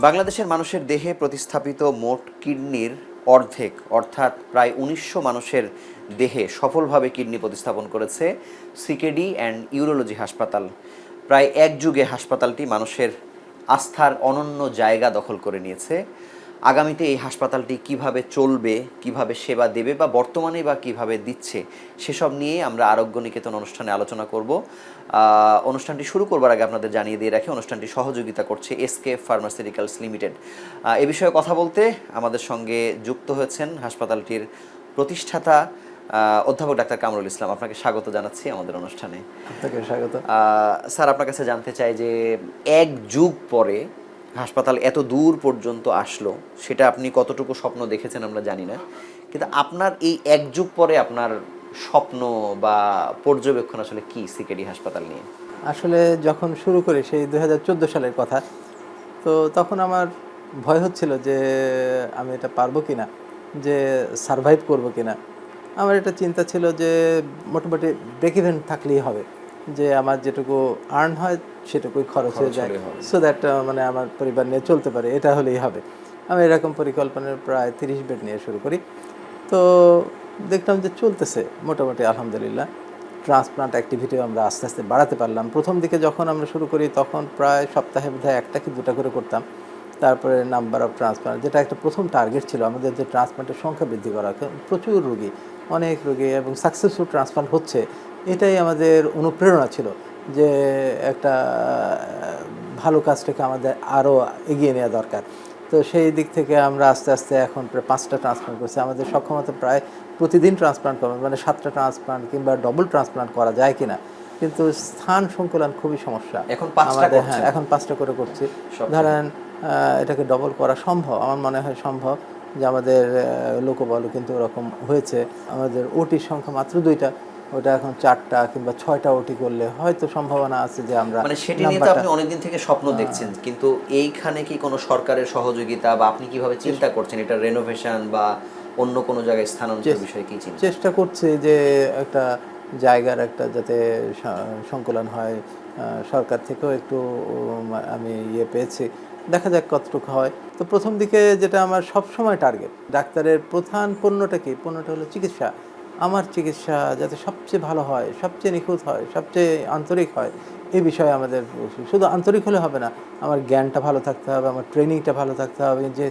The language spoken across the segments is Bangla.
বাংলাদেশের মানুষের দেহে প্রতিস্থাপিত মোট কিডনির অর্ধেক অর্থাৎ প্রায় ১৯০০ মানুষের দেহে সফলভাবে কিডনি প্রতিস্থাপন করেছে সিকেডি অ্যান্ড ইউরোলজি হাসপাতাল। প্রায় এক যুগে হাসপাতালটি মানুষের আস্থার অনন্য জায়গা দখল করে নিয়েছে। আগামীতে এই হাসপাতালটি কিভাবে চলবে, কিভাবে সেবা দেবে বা বর্তমানে বা কিভাবে দিচ্ছে, সেসব নিয়ে আমরা আরোগ্য নিকেতন অনুষ্ঠানে আলোচনা করব। অনুষ্ঠানটি শুরু করবার আগে আপনাদের জানিয়ে দিয়ে রাখি, অনুষ্ঠানটি সহযোগিতা করছে এসকে ফার্মাসিউটিক্যালস লিমিটেড। এ বিষয়ে কথা বলতে আমাদের সঙ্গে যুক্ত হয়েছেন হাসপাতালটির প্রতিষ্ঠাতা অধ্যাপক ডাক্তার কামরুল ইসলাম। আপনাকে স্বাগত জানাচ্ছি আমাদের অনুষ্ঠানে। আপনাকে স্বাগত। স্যার, আপনার কাছে জানতে চাই যে এক যুগ পরে হাসপাতাল এত দূর পর্যন্ত আসলো, সেটা আপনি কতটুকু স্বপ্ন দেখেছেন আমরা জানি না, কিন্তু আপনার এই এক যুগ পরে আপনার স্বপ্ন বা পর্যবেক্ষণ আসলে কি সিকেডি হাসপাতাল নিয়ে? আসলে যখন শুরু করি সেই 2014 সালের কথা, তো তখন আমার ভয় হচ্ছিল যে আমি এটা পারবো কিনা, যে সারভাইভ করব কিনা। আমার এটা চিন্তা ছিল যে মোটামুটি ব্রেক ইভেন থাকলেই হবে, যে আমার যেটুকু আর্ন হয় সেটুকুই খরচ হয়ে যায়, সো দ্যাট মানে আমার পরিবার নিয়ে চলতে পারে, এটা হলেই হবে। আমি এরকম পরিকল্পনার প্রায় 30 বেড নিয়ে শুরু করি। তো দেখলাম যে চলতেছে মোটামুটি আলহামদুলিল্লাহ। ট্রান্সপ্লান্ট অ্যাক্টিভিটিও আমরা আস্তে আস্তে বাড়াতে পারলাম। প্রথম দিকে যখন আমরা শুরু করি তখন প্রায় সপ্তাহে বোধহয় 1টা কি 2টা করে করতাম। তারপরে নাম্বার অফ ট্রান্সপ্লান্ট, যেটা একটা প্রথম টার্গেট ছিল আমাদের, যে ট্রান্সপ্লান্টের সংখ্যা বৃদ্ধি করা। প্রচুর রোগী, অনেক রোগী এবং সাকসেসফুল ট্রান্সপ্লান্ট হচ্ছে, এটাই আমাদের অনুপ্রেরণা ছিল যে একটা ভালো কাজটাকে আমাদের আরও এগিয়ে নেওয়া দরকার। তো সেই দিক থেকে আমরা আস্তে আস্তে এখন প্রায় 5টা ট্রান্সপ্লান্ট করছি। আমাদের সক্ষমতা প্রায় প্রতিদিন ট্রান্সপ্লান্ট করা, মানে 7টা ট্রান্সপ্লান্ট কিংবা ডবল ট্রান্সপ্লান্ট করা যায় কিনা, কিন্তু স্থান সংকুলন খুবই সমস্যা এখন আমাদের। হ্যাঁ, এখন 5টা করে করছি। ধরেন এটাকে ডবল করা সম্ভব, আমার মনে হয় সম্ভব, যে আমাদের লোকবল কিন্তু ওরকম হয়েছে। আমাদের ওটির সংখ্যা মাত্র 2টা, ওটা এখন 4টা কিংবা 6টা ওটি করলে হয়তো সম্ভাবনা আছে যে আমরা, মানে সেটি নিয়ে তো আপনি অনেকদিন থেকে স্বপ্ন দেখছেন, কিন্তু এইখানে কি কোনো সরকারের সহযোগিতা বা আপনি কিভাবে চিন্তা করছেন এটা রেনোভেশন বা অন্য কোনো জায়গায় স্থানান্তর বিষয়ে কি চিন্তা? চেষ্টা করছি যে একটা জায়গার একটা যাতে সংকলন হয়। সরকার থেকেও একটু আমি পেয়েছি, দেখা যাক কতটুকু হয়। তো প্রথম দিকে যেটা আমার সবসময় টার্গেট, ডাক্তারের প্রধান পণ্যটা কি, পণ্যটা হলো চিকিৎসা। আমার চিকিৎসা যাতে সবচেয়ে ভালো হয়, সবচেয়ে নিখুঁত হয়, সবচেয়ে আন্তরিক হয়, এই বিষয়ে আমাদের শুধু আন্তরিক হলে হবে না, আমার জ্ঞানটা ভালো থাকতে হবে, আমার ট্রেনিংটা ভালো থাকতে হবে, যে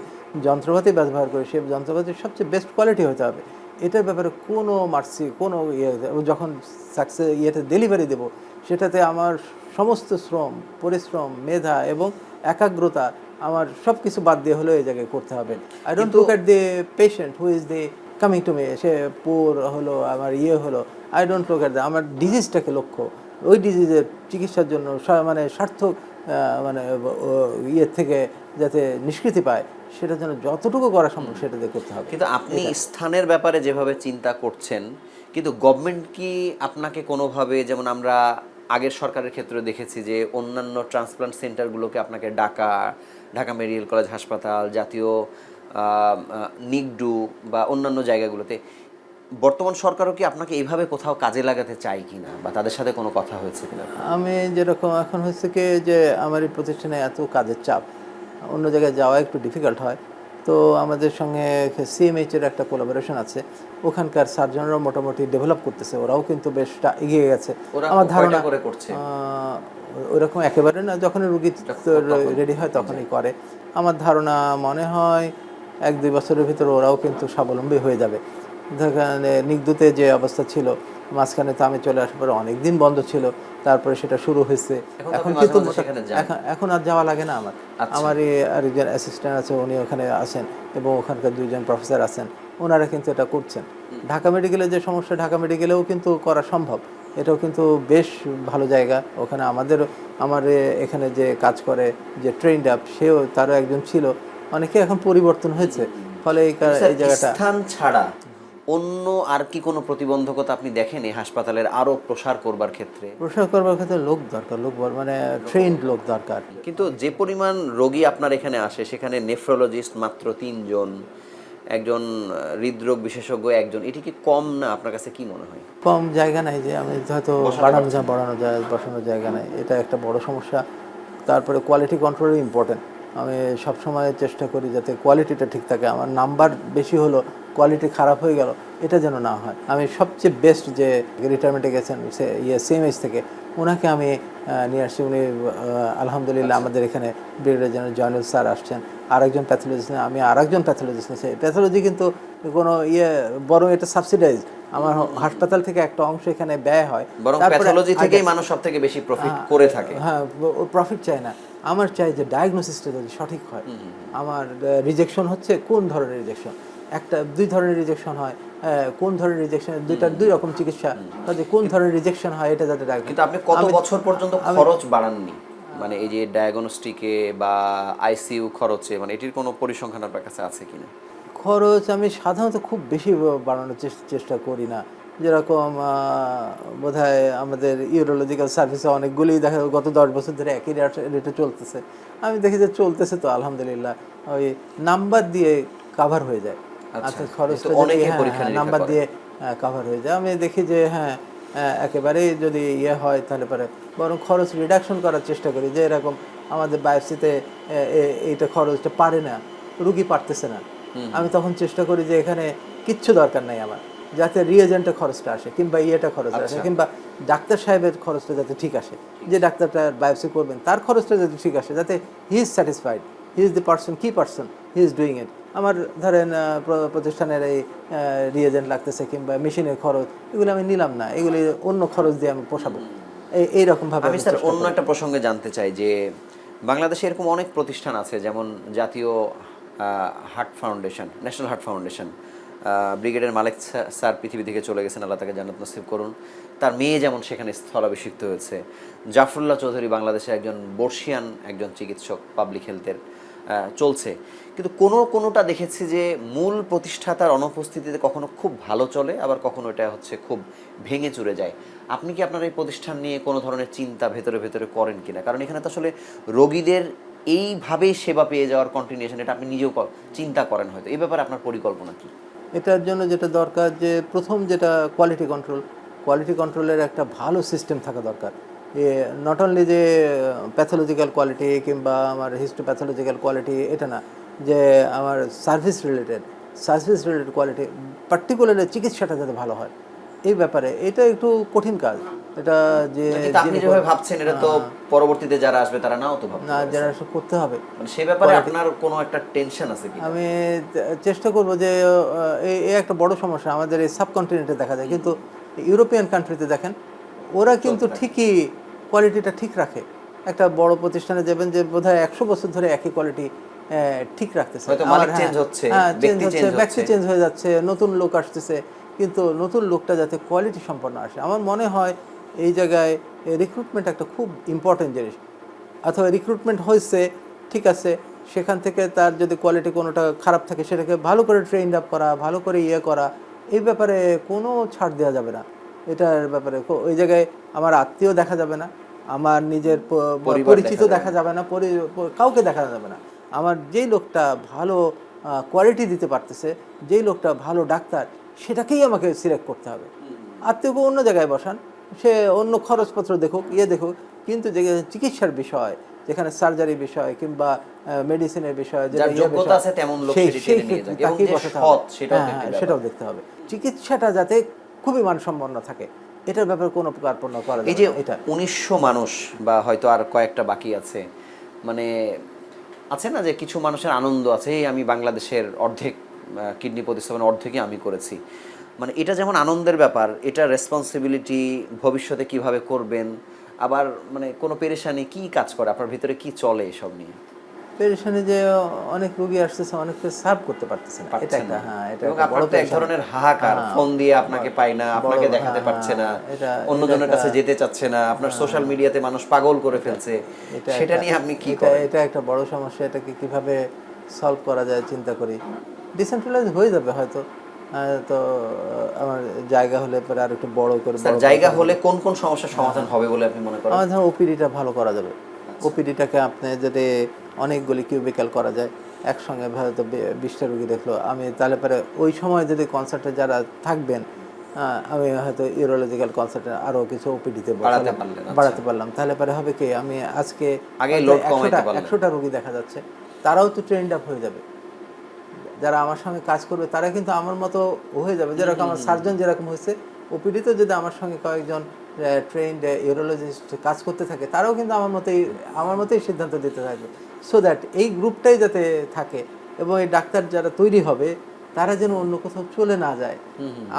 যন্ত্রপাতি ব্যবহার করি সেই যন্ত্রপাতির সবচেয়ে বেস্ট কোয়ালিটি হতে হবে। এটার ব্যাপারে কোনো মার্সি, কোনো যখন সাকসেস ডেলিভারি দেবো, সেটাতে আমার সমস্ত শ্রম, পরিশ্রম, মেধা এবং একাগ্রতা আমার সব কিছু বাদ দিয়ে হলেও এই জায়গায় করতে হবে। I don't look at the patient who is the coming to me, সে পুর হলো, আমার হলো, I don't look at the, আমার ডিজিজটাকে লক্ষ্য, ওই ডিজিজের চিকিৎসার জন্য মানে সার্থক মানে থেকে যাতে নিষ্কৃতি পায়, সেটার জন্য যতটুকু করা সম্ভব সেটা দিয়ে করতে হবে। কিন্তু আপনি স্থানের ব্যাপারে যেভাবে চিন্তা করছেন, কিন্তু গভর্নমেন্ট কি আপনাকে কোনোভাবে, যেমন আমরা আগের সরকারের ক্ষেত্রে দেখেছি যে অন্যান্য ট্রান্সপ্লান্ট সেন্টারগুলোকে আপনাকে ঢাকা মেডিকেল কলেজ হাসপাতাল, জাতীয় নিগডু বা অন্যান্য জায়গাগুলোতে, বর্তমান সরকারও কি আপনাকে এইভাবে কোথাও কাজে লাগাতে চায় কিনা বা তাদের সাথে কোনো কথা হয়েছে কিনা? আমি যেরকম এখন হচ্ছে কি, যে আমার এই প্রতিষ্ঠানে এত কাজের চাপ, অন্য জায়গায় যাওয়া একটু ডিফিকাল্ট হয়। তো আমাদের সঙ্গে সিএমএইচের একটা কোলাবোরেশন আছে, ওখানকার সার্জনরাও মোটামুটি ডেভেলপ করতেছে, ওরাও কিন্তু বেশ এগিয়ে গেছে আমার ধারণা। ওরকম একেবারে না, যখন রুগী রেডি হয় তখনই করে। আমার ধারণা মনে হয় 1-2 বছরের ভিতরে ওরাও কিন্তু স্বাবলম্বী হয়ে যাবে। নিগদুতে যে অবস্থা ছিল, মাঝখানে তো আমি চলে আসার পরে অনেকদিন বন্ধ ছিল, তারপরে সেটা শুরু হয়েছে। এখন কিন্তু এখন আর যাওয়া লাগে না আমার। আমার আরেকজন অ্যাসিস্ট্যান্ট আছে, উনি ওখানে আছেন, এবং ওখানকার 2জন প্রফেসর আছেন, ওনারা কিন্তু এটা করছেন। ঢাকা মেডিকেলে যে সমস্যা, ঢাকা মেডিকেলেও কিন্তু করা সম্ভব, এটাও কিন্তু বেশ ভালো জায়গা। ওখানে আমার এখানে যে কাজ করে, যে ট্রেন্ড আপ, সেও, তারও একজন ছিল, অনেকে এখন পরিবর্তন হয়েছে। ফলে এই জায়গাটা স্থান ছাড়া অন্য আর কি কোনো প্রতিবন্ধকতা আপনি দেখেন এই হাসপাতালের আরো প্রসার করবার ক্ষেত্রে? প্রসার করবার ক্ষেত্রে লোক দরকার, মানে ট্রেন্ড লোক দরকার। কিন্তু যে পরিমাণ রোগী আপনার এখানে আসে, সেখানে নেফ্রোলজিস্ট মাত্র 3জন, একজন হৃদরোগ বিশেষজ্ঞ 1জন, এটি কি কম না? আপনার কাছে কি মনে হয়? কম জায়গা নাই, যে আমি হয়তো বাড়ানো যায়, বসানোর জায়গা নাই, এটা একটা বড় সমস্যা। তারপরে কোয়ালিটি কন্ট্রোল ইম্পর্টেন্ট। আমি সবসময় চেষ্টা করি যাতে কোয়ালিটিটা ঠিক থাকে। আমার নাম্বার বেশি হলো, কোয়ালিটি খারাপ হয়ে গেল, এটা যেন না হয়। আমি সবচেয়ে বেস্ট যে রিটায়ারমেন্টে গেছেন সিএমএইচ থেকে, ওনাকে আমি নিয়ে আসছি। উনি আলহামদুলিল্লাহ আমাদের এখানে ব্রিগেডিয়ার জেনারেল জয়নুল স্যার আসছেন, আরেকজন প্যাথোলজিস্ট, আমি আরেকজন প্যাথোলজিস্ট নিয়েছি। প্যাথোলজি কিন্তু কোনো বরং এটা সাবসিডাইজ, আমার হাসপাতাল থেকে একটা অংশ এখানে ব্যয় হয়, বরং প্যাথোলজি থেকেই মানুষ সবথেকে বেশি প্রফিট করে থাকে। হ্যাঁ, ও প্রফিট চাই না, আমার চাই যে ডায়াগনোসিসটা যদি সঠিক হয়। আমার রিজেকশন হচ্ছে কোন ধরনের রিজেকশন, একটা দুই ধরনের রিজেকশন হয়, কোন ধরনের রিজেকশন, দুই রকম চিকিৎসা, তাদের কোন ধরনের রিজেকশন হয় এটা যাতে ডায়াগনোস। কিন্তু আপনি কত বছর পর্যন্ত খরচ বাড়াননি, মানে এই যে ডায়াগনস্টিকে বা আইসিইউ খরচে, মানে এটির কোনো পরিসংখ্যান আপনার কাছে আছে কিনা? খরচ আমি সাধারণত খুব বেশি বাড়ানোর চেষ্টা করি না। যেরকম বোধহয় আমাদের ইউরোলজিক্যাল সার্ভিসে অনেকগুলোই দেখা গত 10 বছর ধরে একই রেটে চলতেছে। আমি দেখি যে চলতেছে তো আলহামদুলিল্লাহ, ওই নাম্বার দিয়ে কাভার হয়ে যায়। আচ্ছা, খরচটা নাম্বার দিয়ে কাভার হয়ে যায়। আমি দেখি যে হ্যাঁ, একেবারেই যদি হয় তাহলে পরে বরং খরচ রিডাকশন করার চেষ্টা করি। যে এরকম আমাদের বায়োপসিতে এইটা খরচটা পারে না, রুগী পারতেছে না, আমি তখন চেষ্টা করি যে এখানে কিচ্ছু দরকার নাই আমার, যাতে রিয়েজেন্টের খরচটা আসে কিংবা খরচ আসে, কিংবা ডাক্তার সাহেবের খরচটা যাতে ঠিক আসে, যে ডাক্তারটা বায়োপসি করবেন তার খরচটা যাতে ঠিক আসে, যাতে he is satisfied, he is the person, কি person he is doing it. আমার ধরেন প্রতিষ্ঠানের এই রিয়েজেন্ট লাগতেছে কিংবা মেশিনের খরচ, এগুলো আমি নিলাম না, এগুলি অন্য খরচ দিয়ে আমি পোষাবো, এইরকমভাবে। আমি স্যার অন্য একটা প্রসঙ্গে জানতে চাই যে বাংলাদেশে এরকম অনেক প্রতিষ্ঠান আছে, যেমন জাতীয় heart foundation, national heart foundation. Brigadier Malek sir পৃথিবী থেকে চলে গেছেন, আল্লাহ তাকে জান্নাত নসিব করুন। তার মেয়ে যেমন সেখানে স্থলাভিষিক্ত হয়েছে। জাফরুল্লাহ চৌধুরী বাংলাদেশের একজন বর্ষিয়ান একজন চিকিৎসক, পাবলিক হেলথের চলছে। কিন্তু কোনোটা দেখেছি যে মূল প্রতিষ্ঠাতার অনুপস্থিতিতে কখনো খুব ভালো চলে, আবার কখনো এটা হচ্ছে খুব ভেঙে চুরে যায়। আপনি কি আপনার এই প্রতিষ্ঠান নিয়ে কোনো ধরনের চিন্তা ভেতরে ভেতরে করেন কিনা? কারণ এখানে তো আসলে রোগীদের এইভাবেই সেবা পেয়ে যাওয়ার কন্টিনিউশন, এটা আপনি নিজেও চিন্তা করেন হয়তো, এই ব্যাপারে আপনার পরিকল্পনা কি? এটার জন্য যেটা দরকার, যে প্রথম যেটা কোয়ালিটি কন্ট্রোলের একটা ভালো সিস্টেম থাকা দরকার। নট অনলি যে প্যাথোলজিক্যাল কোয়ালিটি কিংবা আমার হিস্টোপ্যাথোলজিক্যাল কোয়ালিটি, এটা না, যে আমার সার্ভিস রিলেটেড কোয়ালিটি, পার্টিকুলারলি চিকিৎসাটা যাতে ভালো হয়, এই ব্যাপারে এটা একটু কঠিন কাজ। এটা যে আপনি যেভাবে ভাবছেন, এটা তো পরবর্তীতে যারা আসবে তারা নাও তো ভাববে না, যারা করতে হবে, মানে সেই ব্যাপারে আপনার কোনো একটা টেনশন আছে কি? আমি চেষ্টা করব যে এই একটা বড় সমস্যা আমাদের এই সাবকন্টিনেন্টে দেখা যায়, কিন্তু ইউরোপিয়ান কান্ট্রিতে দেখেন ওরা কিন্তু ঠিকই কোয়ালিটিটা ঠিক রাখে। একটা বড় প্রতিষ্ঠানে যাবেন যে বোধহয় 100 বছর ধরে একই কোয়ালিটি ঠিক রাখতেছে, ব্যক্তি চেঞ্জ হয়ে যাচ্ছে, নতুন লোক আসতেছে, কিন্তু নতুন লোকটা যাতে কোয়ালিটি সম্পন্ন আসে। আমার মনে হয় এই জায়গায় রিক্রুটমেন্ট একটা খুব ইম্পর্টেন্ট জিনিস। অথবা রিক্রুটমেন্ট হয়েছে ঠিক আছে, সেখান থেকে তার যদি কোয়ালিটি কোনোটা খারাপ থাকে সেটাকে ভালো করে ট্রেন আপ করা, ভালো করে করা, এই ব্যাপারে কোনো ছাড় দেওয়া যাবে না। এটার ব্যাপারে ওই জায়গায় আমার আত্মীয় দেখা যাবে না, আমার নিজের পরিচিত দেখা যাবে না, কাউকে দেখা যাবে না। আমার যেই লোকটা ভালো কোয়ালিটি দিতে পারতেছে, যেই লোকটা ভালো ডাক্তার, সেটাকেই আমাকে সিলেক্ট করতে হবে। আত্মীয়কে অন্য জায়গায় বসান, সে অন্য খরচপত্র দেখুক, দেখুক, কিন্তু যে চিকিৎসার বিষয়, যেখানে সার্জারি বিষয় কিংবা মেডিসিনের বিষয়, সেটাও দেখতে হবে। চিকিৎসাটা যাতে খুবই মানসম্পন্ন থাকে, এটার ব্যাপারে কোনো কার্পণ্য করা যাবে না। এই যে 1900 মানুষ বা হয়তো আর কয়েকটা বাকি আছে, মানে আছে না যে কিছু মানুষের আনন্দ আছে, আমি বাংলাদেশের অর্ধেক কিডনি প্রতিস্থাপন অর্ধেকই আমি করেছি, মানে এটা যেমন আনন্দের ব্যাপার, এটা রেসপন্সিবিলিটি ভবিষ্যতে কিভাবে করবেন, আবার মানে কোনো পেরেশানি কি কাজ করে আপনার ভিতরে, কি চলে এসব নিয়ে? পেরেশানি যে অনেক রোগী আসতেছে, অনেককে সার্ভ করতে পারতেছে না, এটা একটা, হ্যাঁ, এটা একটা বড় এক ধরনের হাহাকার, ফোন দিয়ে আপনাকে পায় না, আপনাকে দেখাতে পারছে না, অন্যজনের কাছে যেতে চাচ্ছে না, আপনার সোশ্যাল মিডিয়াতে মানুষ পাগল করে ফেলছে, সেটা নিয়ে আপনি কি করেন? এটা একটা বড় সমস্যা, এটাকে কিভাবে সলভ করা যায় চিন্তা করি। ডিসেন্ট্রালাইজ হয়ে যাবে হয়তো, তো আমার জায়গা হলে পরে আর একটু বড় করে। জায়গা হলে কোন কোন সমস্যার সমাধান হবে বলে আপনি মনে করেন? আমার ধরুন ওপিডিটা ভালো করা যাবে। ওপিডিটাকে আপনি যদি অনেকগুলি কিউবিক্যাল করা যায়, একসঙ্গে হয়তো 20টা রুগী দেখলো, আমি তাহলে পরে ওই সময় যদি কনসার্টে যারা থাকবেন আমি হয়তো ইউরোলজিক্যাল কনসালটেন্ট আরও কিছু ওপিডিতে বাড়াতে পারলেন, আচ্ছা। বাড়াতে পারলাম। তাহলে পরে হবে কি, আমি আজকে আগে লোড কমাইতে পারলেন। 100টা রোগী দেখা যাচ্ছে, তারাও তো ট্রেন্ড আপ হয়ে যাবে। যারা আমার সঙ্গে কাজ করবে তারা কিন্তু আমার মতো হয়ে যাবে, যেরকম আমার সার্জন যেরকম হয়েছে, ওপিডিতে যদি আমার সঙ্গে কয়েকজন ট্রেন্ড ইউরোলজিস্ট কাজ করতে থাকে, তারাও কিন্তু আমার মতোই সিদ্ধান্ত দিতে থাকবে। সো দ্যাট এই গ্রুপটাই যাতে থাকে, এবং এই ডাক্তার যারা তৈরি হবে তারা যেন অন্য কোথাও চলে না যায়।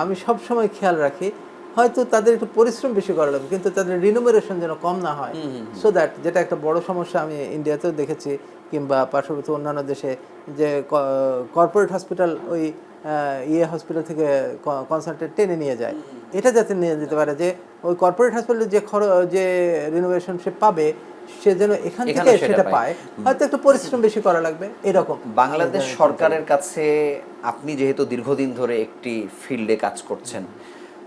আমি সব সময় খেয়াল রাখি, হয়তো তাদের একটু পরিশ্রম বেশি করা লাগবে, কিন্তু তাদের রিনোমিনেশন যেন কম না হয়। সো দ্যাট, যেটা একটা বড় সমস্যা আমি ইন্ডিয়াতেও দেখেছি, কিংবা পার্শ্ববর্তী অন্যান্য দেশে, যে কর্পোরেট হসপিটাল ওই হসপিটাল থেকে কনসালটেন্ট টেনে নিয়ে যায়। এটা যাতে নিয়ে যেতে পারে যে ওই কর্পোরেট হসপিটালে যে রিনোভেশন সে পাবে, সে যেন এখান থেকে সেটা পায়। হয়তো একটু পরিশ্রম বেশি করা লাগবে, এরকম। বাংলাদেশ সরকারের কাছে আপনি যেহেতু দীর্ঘদিন ধরে একটি ফিল্ডে কাজ করছেন,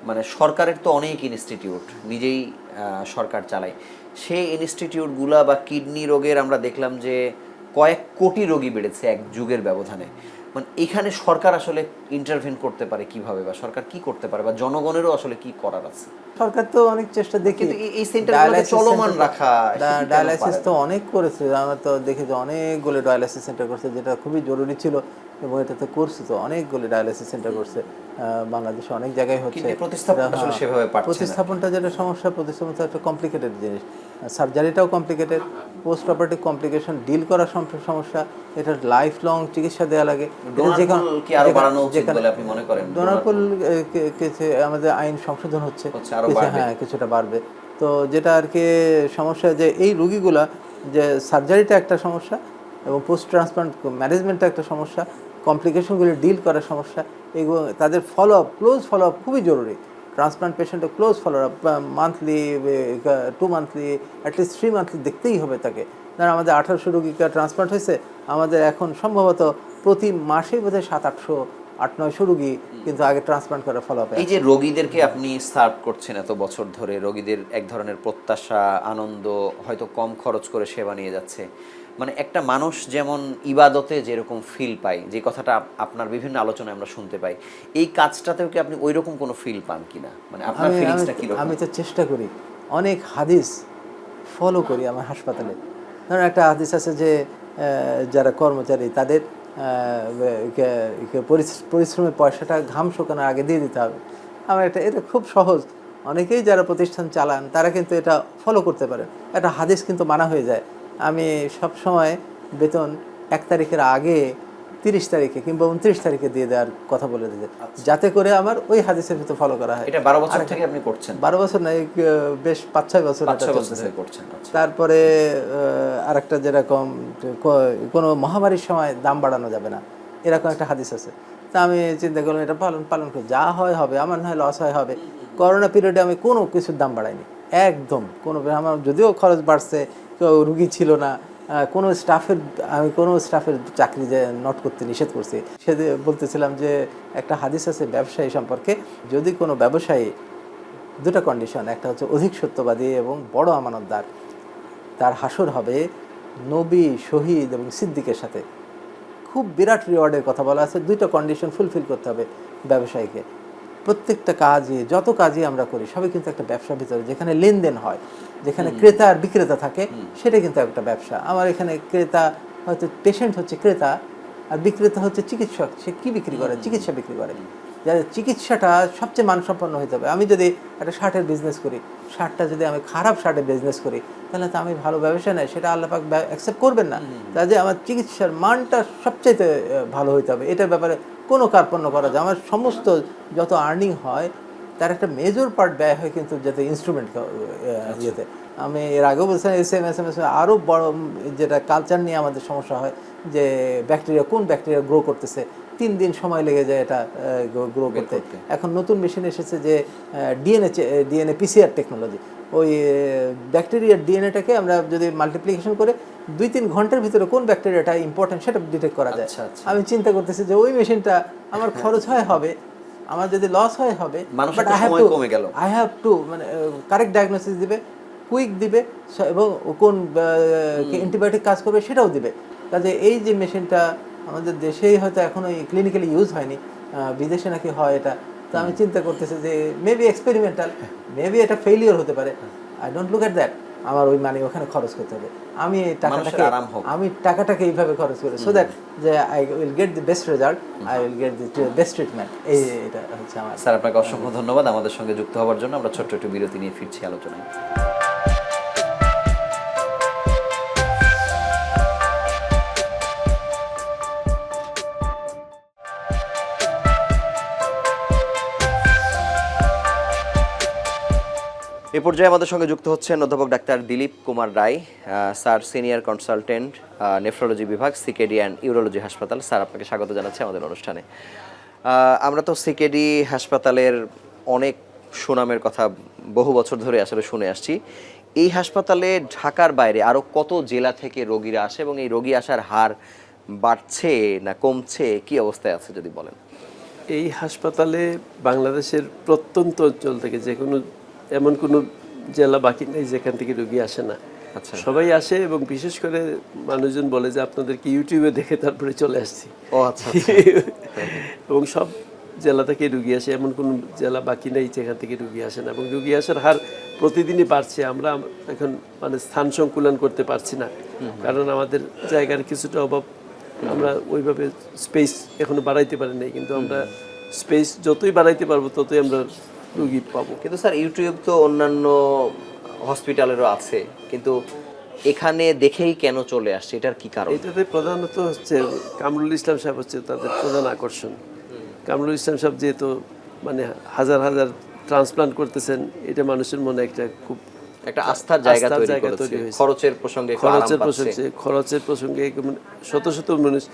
মানে সরকারের তো অনেক ইনস্টিটিউট, নিজেই সরকার চালায়, সেই ইনস্টিটিউটগুলা বা কিডনি রোগের আমরা দেখলাম যে কয়েক কোটি রোগী বেড়েছে এক যুগের ব্যবধানে। মানে এখানে সরকার আসলে ইন্টারভেন করতে পারে কিভাবে, বা সরকার কি করতে পারে, বা জনগণেরও আসলে কি করার আছে? সরকার তো অনেক চেষ্টা দেখি এই সেন্টারগুলোকে চলমান রাখা, ডায়ালাইসিস তো অনেক করেছে। আমরা তো দেখি যে অনেকগুলো ডায়ালাইসিস সেন্টার করছে, যেটা খুবই জরুরি ছিল, এবং এটা তো করছে, তো অনেকগুলো ডায়ালাইসিস সেন্টার করছে বাংলাদেশে অনেক জায়গায় হচ্ছে। প্রতিস্থাপনটা যেটা সমস্যা, প্রতিস্থাপনটা একটা কমপ্লিকেটেড জিনিস, সার্জারিটাও complicated, post operative complication deal করার সমস্যা, এটা লাইফ লং চিকিৎসা দেওয়া লাগে। ডোনার পুল আমাদের আইন সংশোধন হচ্ছে, হ্যাঁ কিছুটা বাড়বে। তো যেটা আর কি সমস্যা, যে এই রোগীগুলা, যে সার্জারিটা একটা সমস্যা, এবং পোস্ট ট্রান্সপ্লান্ট ম্যানেজমেন্টটা একটা সমস্যা, কমপ্লিকেশনগুলি ডিল করার সমস্যা, এগুলো তাদের ক্লোজ ফলো আপ খুবই জরুরি। ট্রান্সপ্লান্ট পেশেন্টের close follow up, monthly, 2 monthly, at least 3 monthly দেখতেই হবে তাকে। ধর আমাদের 1800 রোগীকে ট্রান্সপ্লান্ট হয়েছে, আমাদের এখন সম্ভবত প্রতি মাসেই বোধহয় 700-800-900 রোগী কিন্তু আগে ট্রান্সপ্লান্ট করার ফলো আপ। এই যে রোগীদেরকে আপনি সার্ভ করছেন এত বছর ধরে, রোগীদের এক ধরনের প্রত্যাশা, আনন্দ, হয়তো কম খরচ করে সেবা নিয়ে যাচ্ছে, মানে একটা মানুষ যেমন ইবাদতে যেরকম ফিল পায়, যে কথাটা আপনার বিভিন্ন আলোচনায় আমরা শুনতে পাই, এই কাজটাতেও কি আপনি ওই রকম কোনো ফিল পান কিনা? মানে আপনার ফিলিংসটা কি রকম? আমি তো চেষ্টা করি, অনেক হাদিস ফলো করি আমার হাসপাতালে। ধরুন একটা হাদিস আছে যে যারা কর্মচারী তাদের পরিশ্রমের পয়সাটা ঘাম শুকানোর আগে দিয়ে দিতে হবে। আমার এটা খুব সহজ, অনেকেই যারা প্রতিষ্ঠান চালান তারা কিন্তু এটা ফলো করতে পারেন। একটা হাদিস কিন্তু মানা হয়ে যায়। আমি সব সময় বেতন 1 তারিখের আগে 30 তারিখে কিংবা 29 তারিখে দিয়ে দেওয়ার কথা বলে দিতে, যাতে করে আমার ওই হাদিসের ভিতরে ফলো করা হয়। এটা 12 বছর থেকে আপনি করছেন? 12 বছর না, বেশ 5-6 বছর করছেন। তারপরে আরেকটা, যেরকম কোনো মহামারীর সময় দাম বাড়ানো যাবে না, এরকম একটা হাদিস আছে। তা আমি চিন্তা করলাম এটা পালন করি, যা হয় হবে, আমার না হয় লস হবে। করোনা পিরিয়ডে আমি কোনো কিছুর দাম বাড়াইনি, একদম কোনো। আমার যদিও খরচ বাড়ছে, কেউ রুগী ছিল না, আমি কোনো স্টাফের চাকরি যে নট করতে নিষেধ করছি। সে বলতেছিলাম যে একটা হাদিস আছে ব্যবসায়ী সম্পর্কে, যদি কোনো ব্যবসায়ী, 2টা কন্ডিশন, একটা হচ্ছে অধিক সত্যবাদী এবং বড় আমানতদার, তার হাসর হবে নবী, শহীদ এবং সিদ্দিকের সাথে। খুব বিরাট রিওয়ার্ডের কথা বলা আছে। 2টা কন্ডিশন ফুলফিল করতে হবে ব্যবসায়ীকে। প্রত্যেকটা কাজই, যত কাজই আমরা করি, সবই কিন্তু একটা ব্যবসার ভিতরে, যেখানে লেনদেন হয়, যেখানে ক্রেতা আর বিক্রেতা থাকে, সেটা কিন্তু একটা ব্যবসা। আমার এখানে ক্রেতা হয়তো পেশেন্ট হচ্ছে ক্রেতা, আর বিক্রেতা হচ্ছে চিকিৎসক। সে কি বিক্রি করে? চিকিৎসা বিক্রি করে। যাদের চিকিৎসাটা সবচেয়ে মানসম্পন্ন হতে হবে। আমি যদি একটা শার্টের বিজনেস করি, শার্টটা যদি আমি খারাপ শার্টের বিজনেস করি, তাহলে তো আমি ভালো ব্যবসা নেই, সেটা আল্লাহ পাক অ্যাকসেপ্ট করবেন না। তাই যে আমার চিকিৎসার মানটা সবচাইতে ভালো হইতে হবে, এটার ব্যাপারে কোনো কার্পণ্য করা যায়। আমার সমস্ত যত আর্নিং হয় তার একটা মেজর পার্ট ব্যয় হয় কিন্তু যাতে ইনস্ট্রুমেন্ট ইয়েতে। আমি এর আগেও বলছিলাম, এস আরও বড় যেটা কালচার নিয়ে আমাদের সমস্যা হয়, যে কোন ব্যাকটেরিয়া গ্রো করতেছে, 3 দিন সময় লেগে যায় এটা গ্রো করতে। এখন নতুন মেশিন এসেছে যে ডিএনএ পিসিআর টেকনোলজি, ওই ব্যাকটেরিয়ার ডিএনএটাকে আমরা যদি মাল্টিপ্লিকেশন করে 2-3 ঘন্টার ভিতরে কোন ব্যাকটেরিয়াটা ইম্পর্টেন্ট সেটা ডিটেক্ট করা যায়। আমি চিন্তা করতেছি যে ওই মেশিনটা আমার খরচ হবে, আমার যদি লস হবে, বাট আই হ্যাভ টু, মানে কারেক্ট ডায়াগনোসিস দিবে, কুইক দিবে, এবং কোন অ্যান্টিবায়োটিক কাজ করবে সেটাও দিবে। কাজে এই যে মেশিনটা আমাদের দেশেই হয়তো এখনো ক্লিনিক্যালি ইউজ হয়নি, বিদেশে নাকি হয় এটা। তো আমি চিন্তা করতেছি যে মেবি এক্সপেরিমেন্টাল, মেবি এটা ফেলিওর হতে পারে। I don't look at that, আমার ওই মানি ওখানে খরচ করতে হবে, আমি এই টাকাটাকে এইভাবে খরচ করি সো দ্যাট যে I will get the best result, I will get the best treatment. এটা হচ্ছে আমার। স্যার আপনাকে অসংখ্য ধন্যবাদ আমাদের সঙ্গে যুক্ত হওয়ার জন্য। আমরা ছোট্ট একটু বিরতি নিয়ে ফিরছি আলোচনায়। এ পর্যায়ে আমাদের সঙ্গে যুক্ত হচ্ছেন অধ্যাপক ডাক্তার দিলীপ কুমার রায়, স্যার সিনিয়র কনসালটেন্ট নেফ্রোলজি বিভাগ, সিকেডি অ্যান্ড ইউরোলজি হাসপাতাল। স্যার আপনাকে স্বাগত জানাচ্ছি আমাদের অনুষ্ঠানে। আমরা তো সিকেডি হাসপাতালের অনেক সুনামের কথা বহু বছর ধরে আসলে শুনে আসছি। এই হাসপাতালে ঢাকার বাইরে আরও কত জেলা থেকে রোগীরা আসে এবং এই রোগী আসার হার বাড়ছে না কমছে, কি অবস্থায় আছে যদি বলেন? এই হাসপাতালে বাংলাদেশের প্রত্যন্ত অঞ্চল থেকে যে কোনো এমন কোনো জেলা বাকি নেই যেখান থেকে রোগী আসে না। আচ্ছা, সবাই আসে এবং বিশেষ করে মানুষজন বলে যে আপনাদেরকে ইউটিউবে দেখে তারপরে চলে আসছি। ও আচ্ছা। এবং সব জেলা থেকে রুগী আসে, এমন কোনো জেলা বাকি নেই যেখান থেকে রুগী আসে না, এবং রুগী আসার হার প্রতিদিনই বাড়ছে। আমরা এখন মানে স্থান সংকুলন করতে পারছি না, কারণ আমাদের জায়গার কিছুটা অভাব। আমরা ওইভাবে স্পেস এখনো বাড়াইতে পারি নাই, কিন্তু আমরা স্পেস যতই বাড়াইতে পারবো ততই আমরা রুগী পাবো। কিন্তু স্যার ইউটিউব তো অন্যান্য হসপিটালেরও আছে, কিন্তু এখানে দেখেই কেন চলে আসছে, এটার কি কারণ? এটাতে প্রধানত হচ্ছে কামরুল ইসলাম সাহেব হচ্ছে তাদের প্রধান আকর্ষণ। কামরুল ইসলাম সাহেব যেহেতু মানে হাজার হাজার ট্রান্সপ্লান্ট করতেছেন, এটা মানুষের মনে একটা খুব একটা আস্থার জায়গা তৈরি করেছে। খরচের প্রসঙ্গে শত শত মানুষ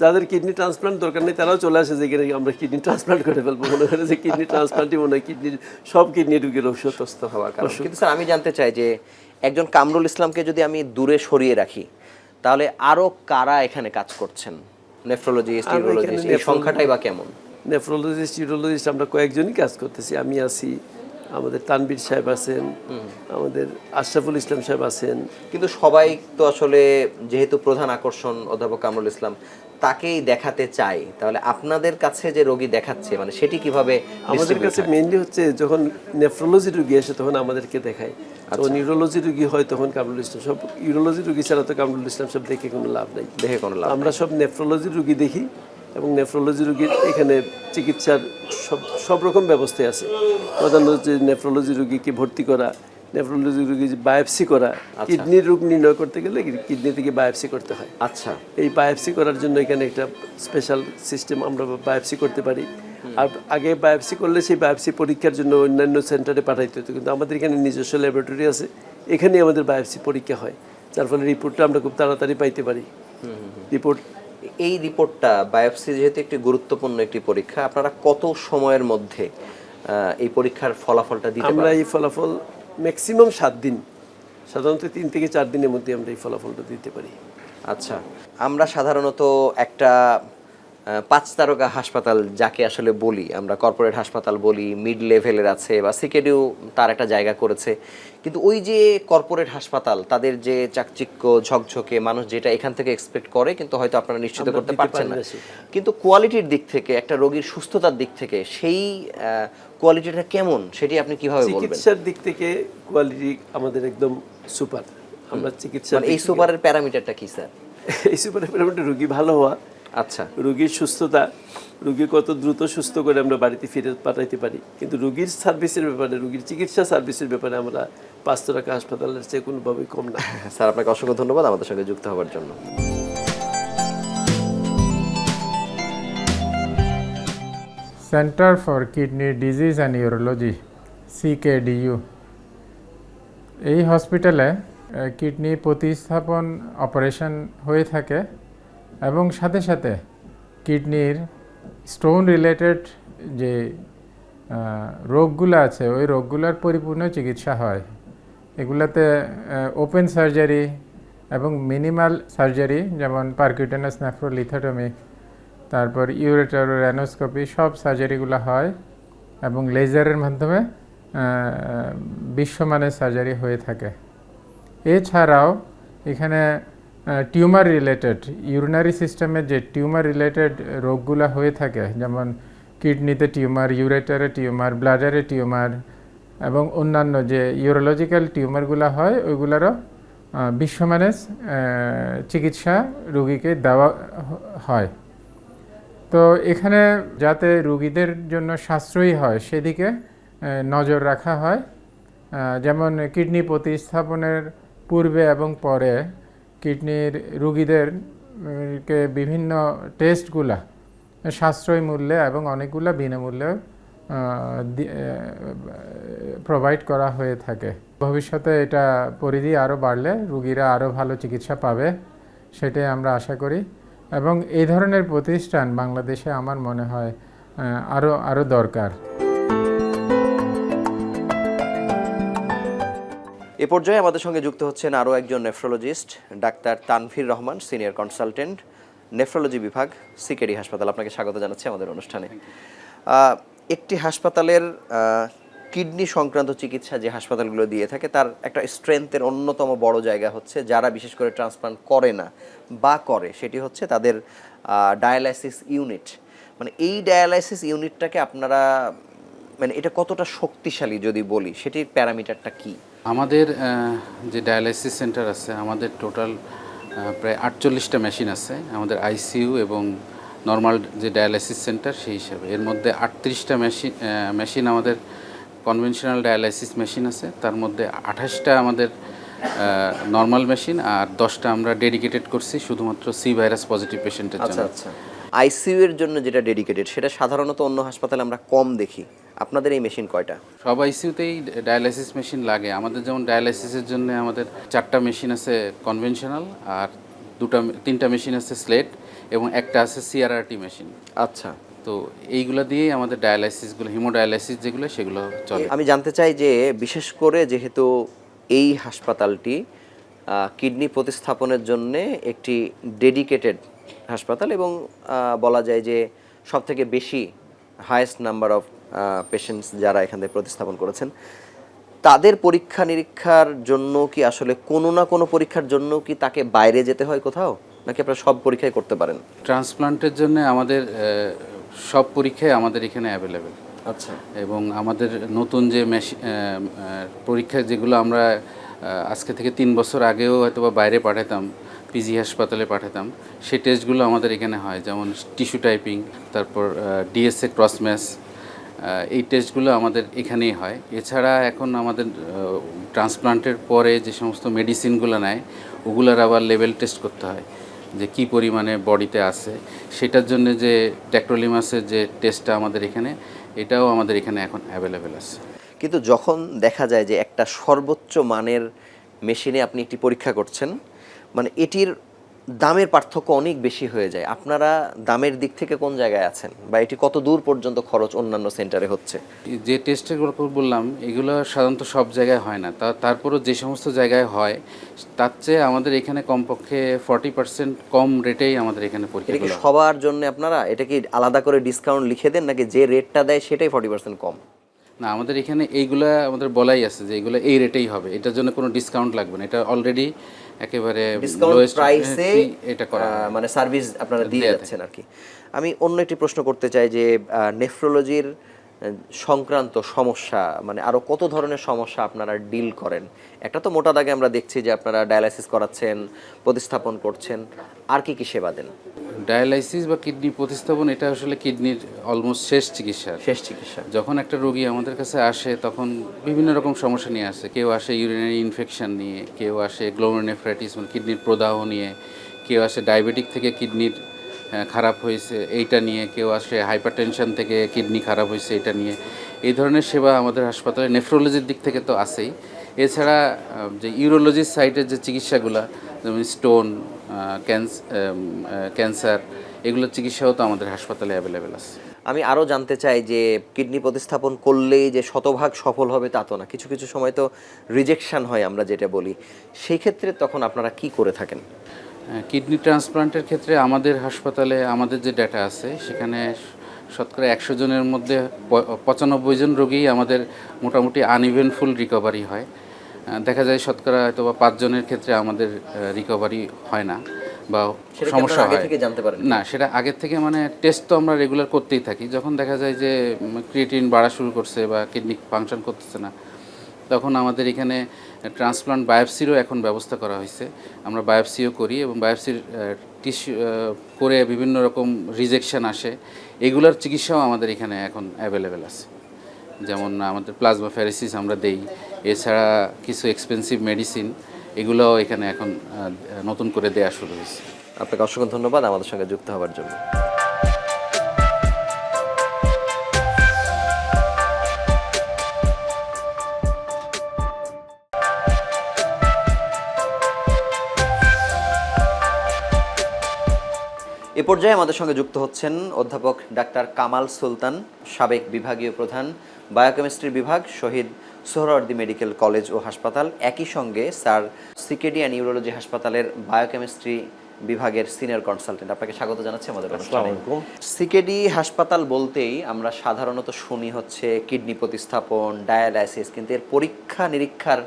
যাদের কিডনি ট্রান্সপ্লান্ট দরকার নেই তারাও চলে আসে যেখানে আমরা কিডনি ট্রান্সপ্লান্ট করে ফেলবো, মনে করে যে কিডনি ট্রান্সপ্লান্টই মনে হয় কিডনির সব কিডনি রোগীর অসুস্থ হওয়ার কারণ। কিন্তু স্যার আমি জানতে চাই যে একজন কামরুল ইসলামকে যদি আমি দূরে সরিয়ে রাখি, তাহলে আরো কারা এখানে কাজ করছেন? নেফ্রোলজিস্ট, ইউরোলজিস্ট, এই সংখ্যাটাই বা কেমন? নেফ্রোলজিস্ট, ইউরোলজিস্ট আমরা কয়েকজনই কাজ করতেছি। আমি আছি, আমাদের তানবীর সাহেব আছেন, আমাদের আশরাফুল ইসলাম সাহেব আছেন। কিন্তু সবাই তো আসলে যেহেতু প্রধান আকর্ষণ অধ্যাপক কামরুল ইসলাম, তাকেই দেখাতে চাই, তাহলে আপনাদের কাছে যে রোগী দেখাচ্ছে মানে সেটি কিভাবে? আমাদের কাছে মেইনলি হচ্ছে যখন নেফ্রোলজি রোগী আসে তখন আমাদেরকে দেখায়, যখন ইউরোলজি রোগী হয় তখন কামরুল ইসলাম সব। ইউরোলজি রোগী ছাড়া তো কামরুল ইসলাম সব দেখে কোনো লাভ নাই, আমরা সব নেফ্রোলজি রোগী দেখি। এবং নেফ্রোলজি রোগীর এখানে চিকিৎসার সব রকম ব্যবস্থা আছে। প্রধানত হচ্ছে নেফ্রোলজি রোগীকে ভর্তি করা, নেফ্রোলজি রোগী বায়োপসি করা। কিডনির রোগ নির্ণয় করতে গেলে কিডনি থেকে বায়োপসি করতে হয়। আচ্ছা, এই বায়োপসি করার জন্য এখানে একটা স্পেশাল সিস্টেম, আমরা বায়োপসি করতে পারি। আর আগে বায়োপসি করলে সেই বায়োপসি পরীক্ষার জন্য অন্যান্য সেন্টারে পাঠাইতে হতো, কিন্তু আমাদের এখানে নিজস্ব ল্যাবরেটরি আছে, এখানেই আমাদের বায়োপসি পরীক্ষা হয়, যার ফলে রিপোর্টটা আমরা খুব তাড়াতাড়ি পাইতে পারি। এই রিপোর্টটা, বায়োপসি যেহেতু একটি গুরুত্বপূর্ণ একটি পরীক্ষা, আপনারা কত সময়ের মধ্যে এই পরীক্ষার ফলাফলটা দিতে পারেন? আমরা এই ফলাফল ম্যাক্সিমাম 7 দিন, সাধারণত 3 থেকে 4 দিনের মধ্যে আমরা এই ফলাফলটা দিতে পারি। আচ্ছা, আমরা সাধারণত একটা 5 তারকা হাসপাতাল যাকে আসলে বলি আমরা, কর্পোরেট হাসপাতাল বলি, মিড লেভেলের আছে বা সিকেডিও তার একটা জায়গা করেছে, কিন্তু ওই যে কর্পোরেট হাসপাতাল তাদের যে চাকচিক্য ঝকঝকে মানুষ যেটা এখান থেকে এক্সপেক্ট করে, কিন্তু হয়তো আপনারা নিশ্চিত করতে পারছেন না। কিন্তু কোয়ালিটির দিক থেকে, একটা রোগীর সুস্থতার দিক থেকে সেই কোয়ালিটিটা কেমন সেটি আপনি কিভাবে বলবেন? চিকিৎসার দিক থেকে কোয়ালিটি আমাদের একদম সুপার। আমরা চিকিৎসা এই সুপারের প্যারামিটারটা কি স্যার? এই সুপারের প্যারামিটার রোগী ভালো হওয়া। আচ্ছা, রোগীর সুস্থতা, রোগী কত দ্রুত সুস্থ করে আমরা বাড়িতে ফিরে পাঠাইতে পারি। কিন্তু রোগীর সার্ভিসের ব্যাপারে, রোগীর চিকিৎসা সার্ভিসের ব্যাপারে আমরা 5 তারকা হাসপাতালের চেয়ে কোনোভাবেই কম না। স্যার আপনাকে অসংখ্য ধন্যবাদ আমাদের সঙ্গে যুক্ত হওয়ার জন্য। Centre for kidney disease and urology, CKDU, এই হসপিটালে কিডনি প্রতিস্থাপন অপারেশন হয়ে থাকে এবং সাথে সাথে কিডনির স্টোন রিলেটেড যে রোগগুলো আছে ওই রোগগুলোর পরিপূর্ণ চিকিৎসা হয়। এগুলোতে ওপেন সার্জারি এবং মিনিমাল সার্জারি, যেমন পারকিউটেনাস নেফ্রোলিথোটমি, তারপর ইউরেটার রেনোস্কোপি, সব সার্জারিগুলো হয় এবং লেজারের মাধ্যমে বিশ্বমানের সার্জারি হয়ে থাকে। এছাড়াও এখানে টিউমার রিলেটেড, ইউরিনারি সিস্টেমের যে টিউমার রিলেটেড রোগগুলো হয়ে থাকে, যেমন কিডনিতে টিউমার, ইউরেটারে টিউমার, ব্লাডারে টিউমার এবং অন্যান্য যে ইউরোলজিক্যাল টিউমারগুলো হয় ওইগুলোরও বিশ্বমানের চিকিৎসা রোগীকে দেওয়া হয়। তো এখানে যাতে রোগীদের জন্য সাশ্রয়ী হয় সেদিকে নজর রাখা হয়। যেমন কিডনি প্রতিস্থাপনের পূর্বে এবং পরে কিডনির রোগীদেরকে বিভিন্ন টেস্টগুলা সাশ্রয়ী মূল্যে এবং অনেকগুলো বিনামূল্যে প্রোভাইড করা হয়ে থাকে। ভবিষ্যতে এটা পরিধি আরও বাড়লে রোগীরা আরও ভালো চিকিৎসা পাবে সেটাই আমরা আশা করি, এবং এই ধরনের প্রতিষ্ঠান বাংলাদেশে আমার মনে হয় আরও দরকার। এ পর্যায়ে আমাদের সঙ্গে যুক্ত হচ্ছেন আরও একজন nephrologist, doctor Tanvir Rahman, senior consultant, nephrology বিভাগ, সিকেডি হাসপাতাল। আপনাকে স্বাগত জানাচ্ছি আমাদের অনুষ্ঠানে। একটি হাসপাতালের কিডনি সংক্রান্ত চিকিৎসা যে হাসপাতালগুলো দিয়ে থাকে তার একটা স্ট্রেংথের অন্যতম বড় জায়গা হচ্ছে যারা বিশেষ করে ট্রান্সপ্লান্ট করে না বা করে সেটি হচ্ছে তাদের ডায়ালাইসিস ইউনিট। মানে এই ডায়ালাইসিস ইউনিটটাকে আপনারা মানে এটা কতটা শক্তিশালী যদি বলি সেটির প্যারামিটারটা কি? আমাদের যে ডায়ালাইসিস সেন্টার আছে আমাদের টোটাল প্রায় 48টা মেশিন আছে আমাদের আইসিইউ এবং নর্মাল যে ডায়ালাইসিস সেন্টার সেই হিসাবে। এর মধ্যে 38টা মেশিন আমাদের কনভেনশনাল ডায়ালাইসিস মেশিন আছে, তার মধ্যে 28টা আমাদের নর্মাল মেশিন আর 10টা আমরা ডেডিকেটেড করছি শুধুমাত্র সি ভাইরাস পজিটিভ পেশেন্টের জন্য। আচ্ছা, আইসিইউ এর জন্য যেটা ডেডিকেটেড সেটা সাধারণত অন্য হাসপাতালে আমরা কম দেখি। আপনাদের এই মেশিন কয়টা? সব আইসিইউতেই ডায়ালাইসিস মেশিন লাগে। আমাদের যেমন ডায়ালাইসিসের জন্য আমাদের 4টা মেশিন আছে কনভেনশনাল আর 3টা মেশিন আছে স্লেট এবং একটা আছে সিআরআরটি মেশিন। আচ্ছা, তো এইগুলো দিয়েই আমাদের ডায়ালাইসিসগুলো, হিমোডায়ালাইসিস যেগুলো সেগুলো চলে। আমি জানতে চাই যে বিশেষ করে যেহেতু এই হাসপাতালটি কিডনি প্রতিস্থাপনের জন্য একটি ডেডিকেটেড হাসপাতাল এবং বলা যায় যে সবথেকে বেশি হাইয়েস্ট নাম্বার অফ পেশেন্টস যারা এখান থেকে প্রতিস্থাপন করেছেন, তাদের পরীক্ষা নিরীক্ষার জন্য কি আসলে কোনো না কোনো পরীক্ষার জন্য কি তাকে বাইরে যেতে হয় কোথাও, নাকি আপনারা সব পরীক্ষাই করতে পারেন? ট্রান্সপ্লান্টের জন্য আমাদের সব পরীক্ষাই আমাদের এখানে অ্যাভেলেবেল। আচ্ছা, এবং আমাদের নতুন যে পরীক্ষা যেগুলো আমরা আজকে থেকে 3 বছর আগেও হয়তো বা বাইরে পাঠাতাম, পিজি হাসপাতালে পাঠাতাম, সেই টেস্টগুলো আমাদের এখানে হয়। যেমন টিস্যু টাইপিং, তারপর ডিএসএ ক্রস ম্যাচ, এই টেস্টগুলো আমাদের এখানেই হয়। এছাড়া এখন আমাদের ট্রান্সপ্লান্টের পরে যে সমস্ত মেডিসিনগুলো নেয় ওগুলোর আবার লেভেল টেস্ট করতে হয় যে কি পরিমাণে বডিতে আছে। সেটার জন্য যে ট্যাক্রোলিমাসের যে টেস্টটা আমাদের এখানে, এটাও আমাদের এখানে এখন অ্যাভেলেবেল আছে। কিন্তু যখন দেখা যায় যে একটা সর্বোচ্চ মানের মেশিনে আপনি একটি পরীক্ষা করছেন, মানে এটির দামের পার্থক্য অনেক বেশি হয়ে যায়। আপনারা দামের দিক থেকে কোন জায়গায় আছেন বা এটি কত দূর পর্যন্ত খরচ অন্যান্য সেন্টারে হচ্ছে? যে টেস্টের গল্প বললাম এগুলো সাধারণত সব জায়গায় হয় না, তারপরও যে সমস্ত জায়গায় হয় তার চেয়ে আমাদের এখানে কমপক্ষে 40% কম রেটেই আমাদের এখানে এটা কি পরীক্ষাগুলো হয়। সবার জন্য আপনারা এটা কি আলাদা করে ডিসকাউন্ট লিখে দেন নাকি যে রেটটা দেয় সেটাই 40% কম? না, আমাদের এখানে এইগুলা আমাদের বলাই আছে যে এগুলো এই রেটেই হবে, এটার জন্য কোনো ডিসকাউন্ট লাগবে না। এটা অলরেডি একেবারে ডিসকাউন্ট প্রাইসে এটা করা মানে সার্ভিস আপনারা দিয়ে যাচ্ছেন আর কি। আমি অন্য একটি প্রশ্ন করতে চাই যে নেফ্রোলজির সংক্রান্ত সমস্যা মানে আরো কত ধরনের সমস্যা আপনারা ডিল করেন? একটা তো মোটা দাগে আমরা দেখছি যে আপনারা ডায়ালাইসিস করাচ্ছেন, প্রতিস্থাপন করছেন, আর কি কি সেবা দেন? ডায়ালাইসিস বা কিডনি প্রতিস্থাপন এটা আসলে কিডনির অলমোস্ট শেষ চিকিৎসা। যখন একটা রোগী আমাদের কাছে আসে তখন বিভিন্ন রকম সমস্যা নিয়ে আসে। কেউ আসে ইউরিনারি ইনফেকশন নিয়ে, কেউ আসে গ্লোমেরুলোনেফ্রাইটিস মানে কিডনির প্রদাহ নিয়ে, কেউ আসে ডায়াবেটিক থেকে কিডনির খারাপ হয়েছে এইটা নিয়ে, কেউ আসে হাইপারটেনশন থেকে কিডনি খারাপ হয়েছে এটা নিয়ে। এই ধরনের সেবা আমাদের হাসপাতালে নেফ্রোলজির দিক থেকে তো আছেই। এছাড়া যে ইউরোলজির সাইডের যে চিকিৎসাগুলো যেমন স্টোন, ক্যান্সার, এগুলোর চিকিৎসাও তো আমাদের হাসপাতালে অ্যাভেলেবেল আছে। আমি আরও জানতে চাই যে কিডনি প্রতিস্থাপন করলেই যে শতভাগ সফল হবে তা তো না, কিছু কিছু সময় তো রিজেকশন হয় আমরা যেটা বলি, সেই ক্ষেত্রে তখন আপনারা কি করে থাকেন? কিডনি ট্রান্সপ্লান্টের ক্ষেত্রে আমাদের হাসপাতালে আমাদের যে ডেটা আছে সেখানে শতকরা 100 জনের মধ্যে 95 জন রোগী আমাদের মোটামুটি আনইভেন্টফুল রিকভারি হয়। দেখা যায় শতকরা হয়তো বা 5 জনের ক্ষেত্রে আমাদের রিকভারি হয় না। বা সেটা কি সমস্যা আপনারা আগে হয় থেকে জানতে পারেন? না, সেটা আগের থেকে মানে টেস্ট তো আমরা রেগুলার করতেই থাকি। যখন দেখা যায় যে ক্রিয়েটিন বাড়া শুরু করছে বা কিডনি ফাংশন করতেছে না, তখন আমাদের এখানে ট্রান্সপ্লান্ট বায়োপসিরও এখন ব্যবস্থা করা হয়েছে। আমরা বায়োপসিও করি এবং বায়োপসির টিস্যু করে বিভিন্ন রকম রিজেকশন আসে, এগুলোর চিকিৎসাও আমাদের এখানে এখন অ্যাভেলেবেল আছে। যেমন আমাদের প্লাজমা ফেরেসিস আমরা দেই, এছাড়া কিছু এক্সপেন্সিভ মেডিসিন এগুলোও এখানে এখন নতুন করে দেয়া শুরু হয়েছে। আপনাকে অসংখ্য ধন্যবাদ আমাদের সঙ্গে যুক্ত হওয়ার জন্য। এ পর্যায়ে আমাদের সঙ্গে যুক্ত হচ্ছেন অধ্যাপক ডাক্তার কামাল সুলতান, সাবেক বিভাগীয় প্রধান, বায়োকেমিস্ট্রি বিভাগ, শহীদ সোহরাওয়ার্দী মেডিকেল কলেজ ও হাসপাতাল, একই সঙ্গে স্যার সিকেডি অ্যান্ড ইউরোলজি হাসপাতালের বায়োকেমিস্ট্রি বিভাগের সিনিয়র কনসালটেন্ট। আপনাকে স্বাগত জানাচ্ছি আমাদের অনুষ্ঠানে। সিকেডি হাসপাতাল বলতেই আমরা সাধারণত শুনি হচ্ছে কিডনি প্রতিস্থাপন, ডায়ালাইসিস, কিন্তু এর পরীক্ষা নিরীক্ষার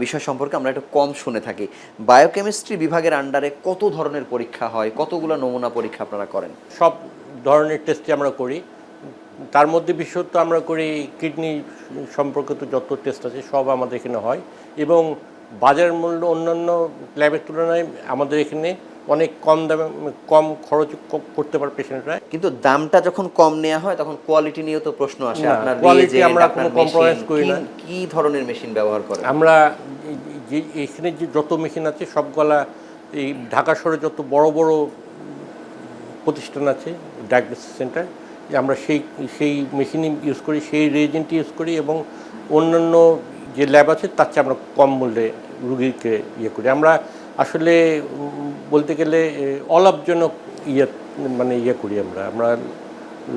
বিষয় সম্পর্কে আমরা একটু কম শুনে থাকি। বায়োকেমিস্ট্রি বিভাগের আন্ডারে কত ধরনের পরীক্ষা হয়, কতগুলো নমুনা পরীক্ষা আপনারা করেন? সব ধরনের টেস্টই আমরা করি। তার মধ্যে বিশেষত আমরা করি কিডনি সম্পর্কিত যত টেস্ট আছে সব আমাদের এখানে হয়, এবং বাজার মূল্য অন্যান্য ল্যাবের তুলনায় আমাদের এখানে অনেক কম দামে, কম খরচ করতে পারে পেশেন্টরা। কিন্তু দামটা যখন কম নেওয়া হয় তখন কোয়ালিটি নিয়েও তো প্রশ্ন আসে। না, আপনার quality reagent, আমরা আপনার কোনো compromise machine, করি না। কি ধরনের মেশিন ব্যবহার করেন? আমরা যে এখানে যে যত মেশিন আছে সবগুলা এই ঢাকা শহরে যত বড় বড় প্রতিষ্ঠান আছে ডায়াগনোসিস সেন্টার, আমরা সেই মেশিনই ইউজ করি, সেই রিয়েজেন্টই ইউজ করি, এবং অন্যান্য যে ল্যাব আছে তার চেয়ে আমরা কম মূল্যে রুগীকে ইয়ে করি। আমরা আসলে বলতে গেলে অলাভজনক ইয়ে করি আমরা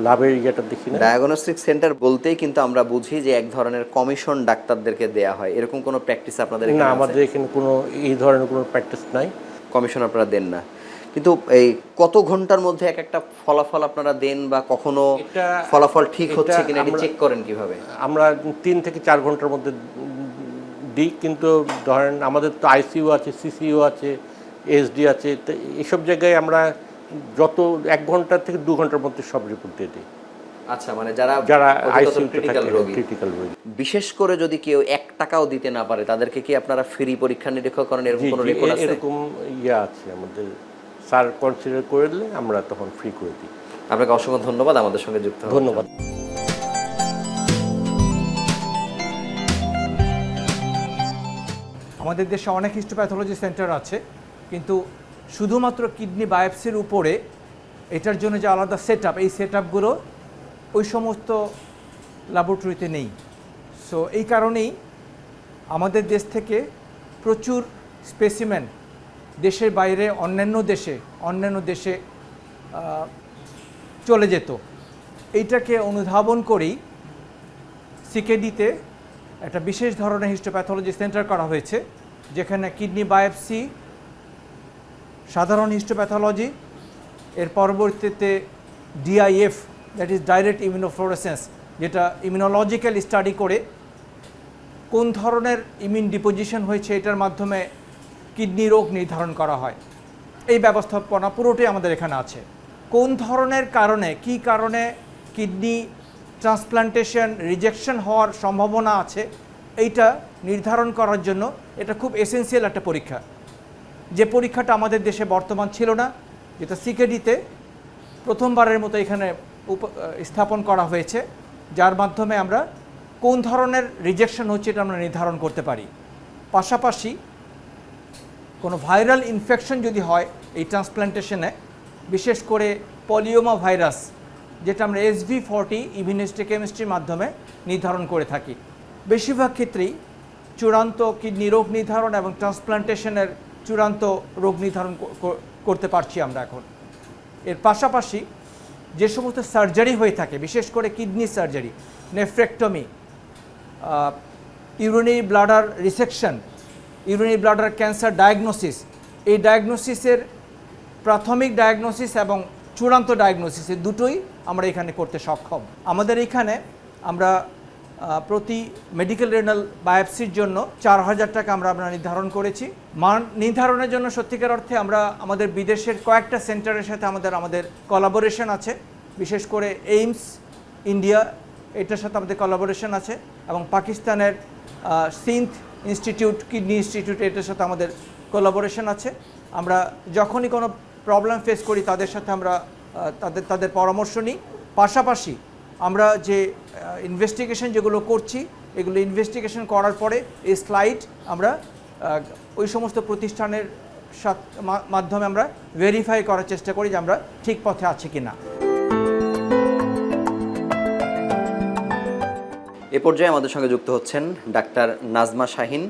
লাভের ইয়েটা দেখি না। ডায়াগনস্টিক সেন্টার বলতেই কিন্তু আমরা বুঝি যে এক ধরনের কমিশন ডাক্তারদেরকে দেয়া হয়, এরকম কোনো প্র্যাকটিস আপনাদের না, এখানে আছে? আমাদের এখানে কোনো এই ধরনের কোনো প্র্যাকটিস নাই। কমিশন আপনারা দেন না, কিন্তু এই কত ঘন্টার মধ্যে এক একটা ফলাফল আপনারা দেন, বা কখনো ফলাফল ঠিক হচ্ছে কিনা এটা চেক করেন কিভাবে? আমরা 3 থেকে 4 ঘন্টার মধ্যে দিই, কিন্তু ধরেন আমাদের তো আইসিইউ আছে, সিসিইউ আছে, এসডি আছে, তো এইসব জায়গায় আমরা যত 1 ঘন্টা থেকে 2 ঘন্টার মধ্যে সব রিপোর্ট দিয়ে দিই। আচ্ছা, মানে যারা আইসিইউতে ক্রিটিক্যাল থাকে, রোগী, ক্রিটিক্যাল রোগী, বিশেষ করে যদি কেউ 1 টাকাও দিতে না পারে তাদেরকে কি আপনারা ফ্রি পরীক্ষা নিরীক্ষা করেন? এরকম কোনো রেকর্ড আছে? এরকম আছে আমাদের, স্যার কনসিডার করলে আমরা তখন ফ্রি করে দিই। আপনাকে অসংখ্য ধন্যবাদ আমাদের সঙ্গে যুক্ত হওয়ার জন্য। ধন্যবাদ। আমাদের দেশে অনেক হিস্টোপ্যাথোলজি সেন্টার আছে, কিন্তু শুধুমাত্র কিডনি বায়োপসির উপরে এটার জন্য যে আলাদা সেট আপ, এই সেট আপগুলো ওই সমস্ত ল্যাবরেটরিতে নেই। সো এই কারণেই আমাদের দেশ থেকে প্রচুর স্পেসিমেন দেশের বাইরে অন্যান্য দেশে চলে যেত। এইটাকে অনুধাবন করেই সিকেডিতে একটা বিশেষ ধরনের হিস্টোপ্যাথোলজি সেন্টার করা হয়েছে, যেখানে কিডনি বায়োপসি, সাধারণ হিস্টোপ্যাথোলজি, এর পরবর্তীতে DIF, that is direct immunofluorescence, যেটা ইমিউনোলজিক্যাল স্টাডি করে কোন ধরনের ইমিউন ডিপোজিশন হয়েছে এটার মাধ্যমে কিডনি রোগ নির্ধারণ করা হয়। এই ব্যবস্থাপনা পুরোটাই আমাদের এখানে আছে। কোন ধরনের কারণে, কি কারণে কিডনি ট্রান্সপ্লান্টেশন রিজেকশন হওয়ার সম্ভাবনা আছে, এইটা নির্ধারণ করার জন্য এটা খুব এসেন্সিয়াল একটা পরীক্ষা, যে পরীক্ষাটা আমাদের দেশে বর্তমান ছিল না, যেটা সিকেডিতে প্রথমবারের মতো এখানে স্থাপন করা হয়েছে, যার মাধ্যমে আমরা কোন ধরনের রিজেকশন হচ্ছে এটা আমরা নির্ধারণ করতে পারি। পাশাপাশি কোনো ভাইরাল ইনফেকশন যদি হয় এই ট্রান্সপ্লান্টেশনে, বিশেষ করে পলিওমা ভাইরাস, যেটা আমরা SV40 ইমিউনোহিস্টোকেমিস্ট্রির মাধ্যমে নির্ধারণ করে থাকি। বেশিরভাগ ক্ষেত্রেই চূড়ান্ত কিডনি রোগ নির্ধারণ এবং ট্রান্সপ্লান্টেশনের চূড়ান্ত রোগ নির্ধারণ করতে পারছি আমরা এখন। এর পাশাপাশি যে সমস্ত সার্জারি হয়ে থাকে, বিশেষ করে kidney surgery, nephrectomy, urinary bladder resection, urinary bladder cancer diagnosis, এই ডায়াগনোসিসের প্রাথমিক ডায়াগনোসিস এবং চূড়ান্ত ডায়াগনোসিস, এই দুটোই আমরা এখানে করতে সক্ষম। আমাদের এখানে আমরা প্রতি মেডিকেল রেনাল বায়োপসির জন্য 4,000 টাকা আমরা নির্ধারণ করেছি। মান নির্ধারণের জন্য সত্যিকার অর্থে আমরা আমাদের বিদেশের কয়েকটা সেন্টারের সাথে আমাদের কোলাবোরেশন আছে, বিশেষ করে এইমস ইন্ডিয়া, এটার সাথে আমাদের কোলাবোরেশন আছে, এবং পাকিস্তানের সিন্ধ ইনস্টিটিউট, কিডনি ইনস্টিটিউট, এটার সাথে আমাদের কোলাবোরেশন আছে। আমরা যখনই কোনো প্রবলেম ফেস করি তাদের সাথে আমরা তাদের পরামর্শ নিই। পাশাপাশি আমরা যে ইনভেস্টিগেশন যেগুলো করছি, এগুলো ইনভেস্টিগেশন করার পরে এই স্লাইড আমরা ওই সমস্ত প্রতিষ্ঠানের মাধ্যমে আমরা ভেরিফাই করার চেষ্টা করি যে আমরা ঠিক পথে আছি কি না। এ পর্যায়ে আমাদের সঙ্গে যুক্ত হচ্ছেন ডাক্তার নাজমা শাহিন,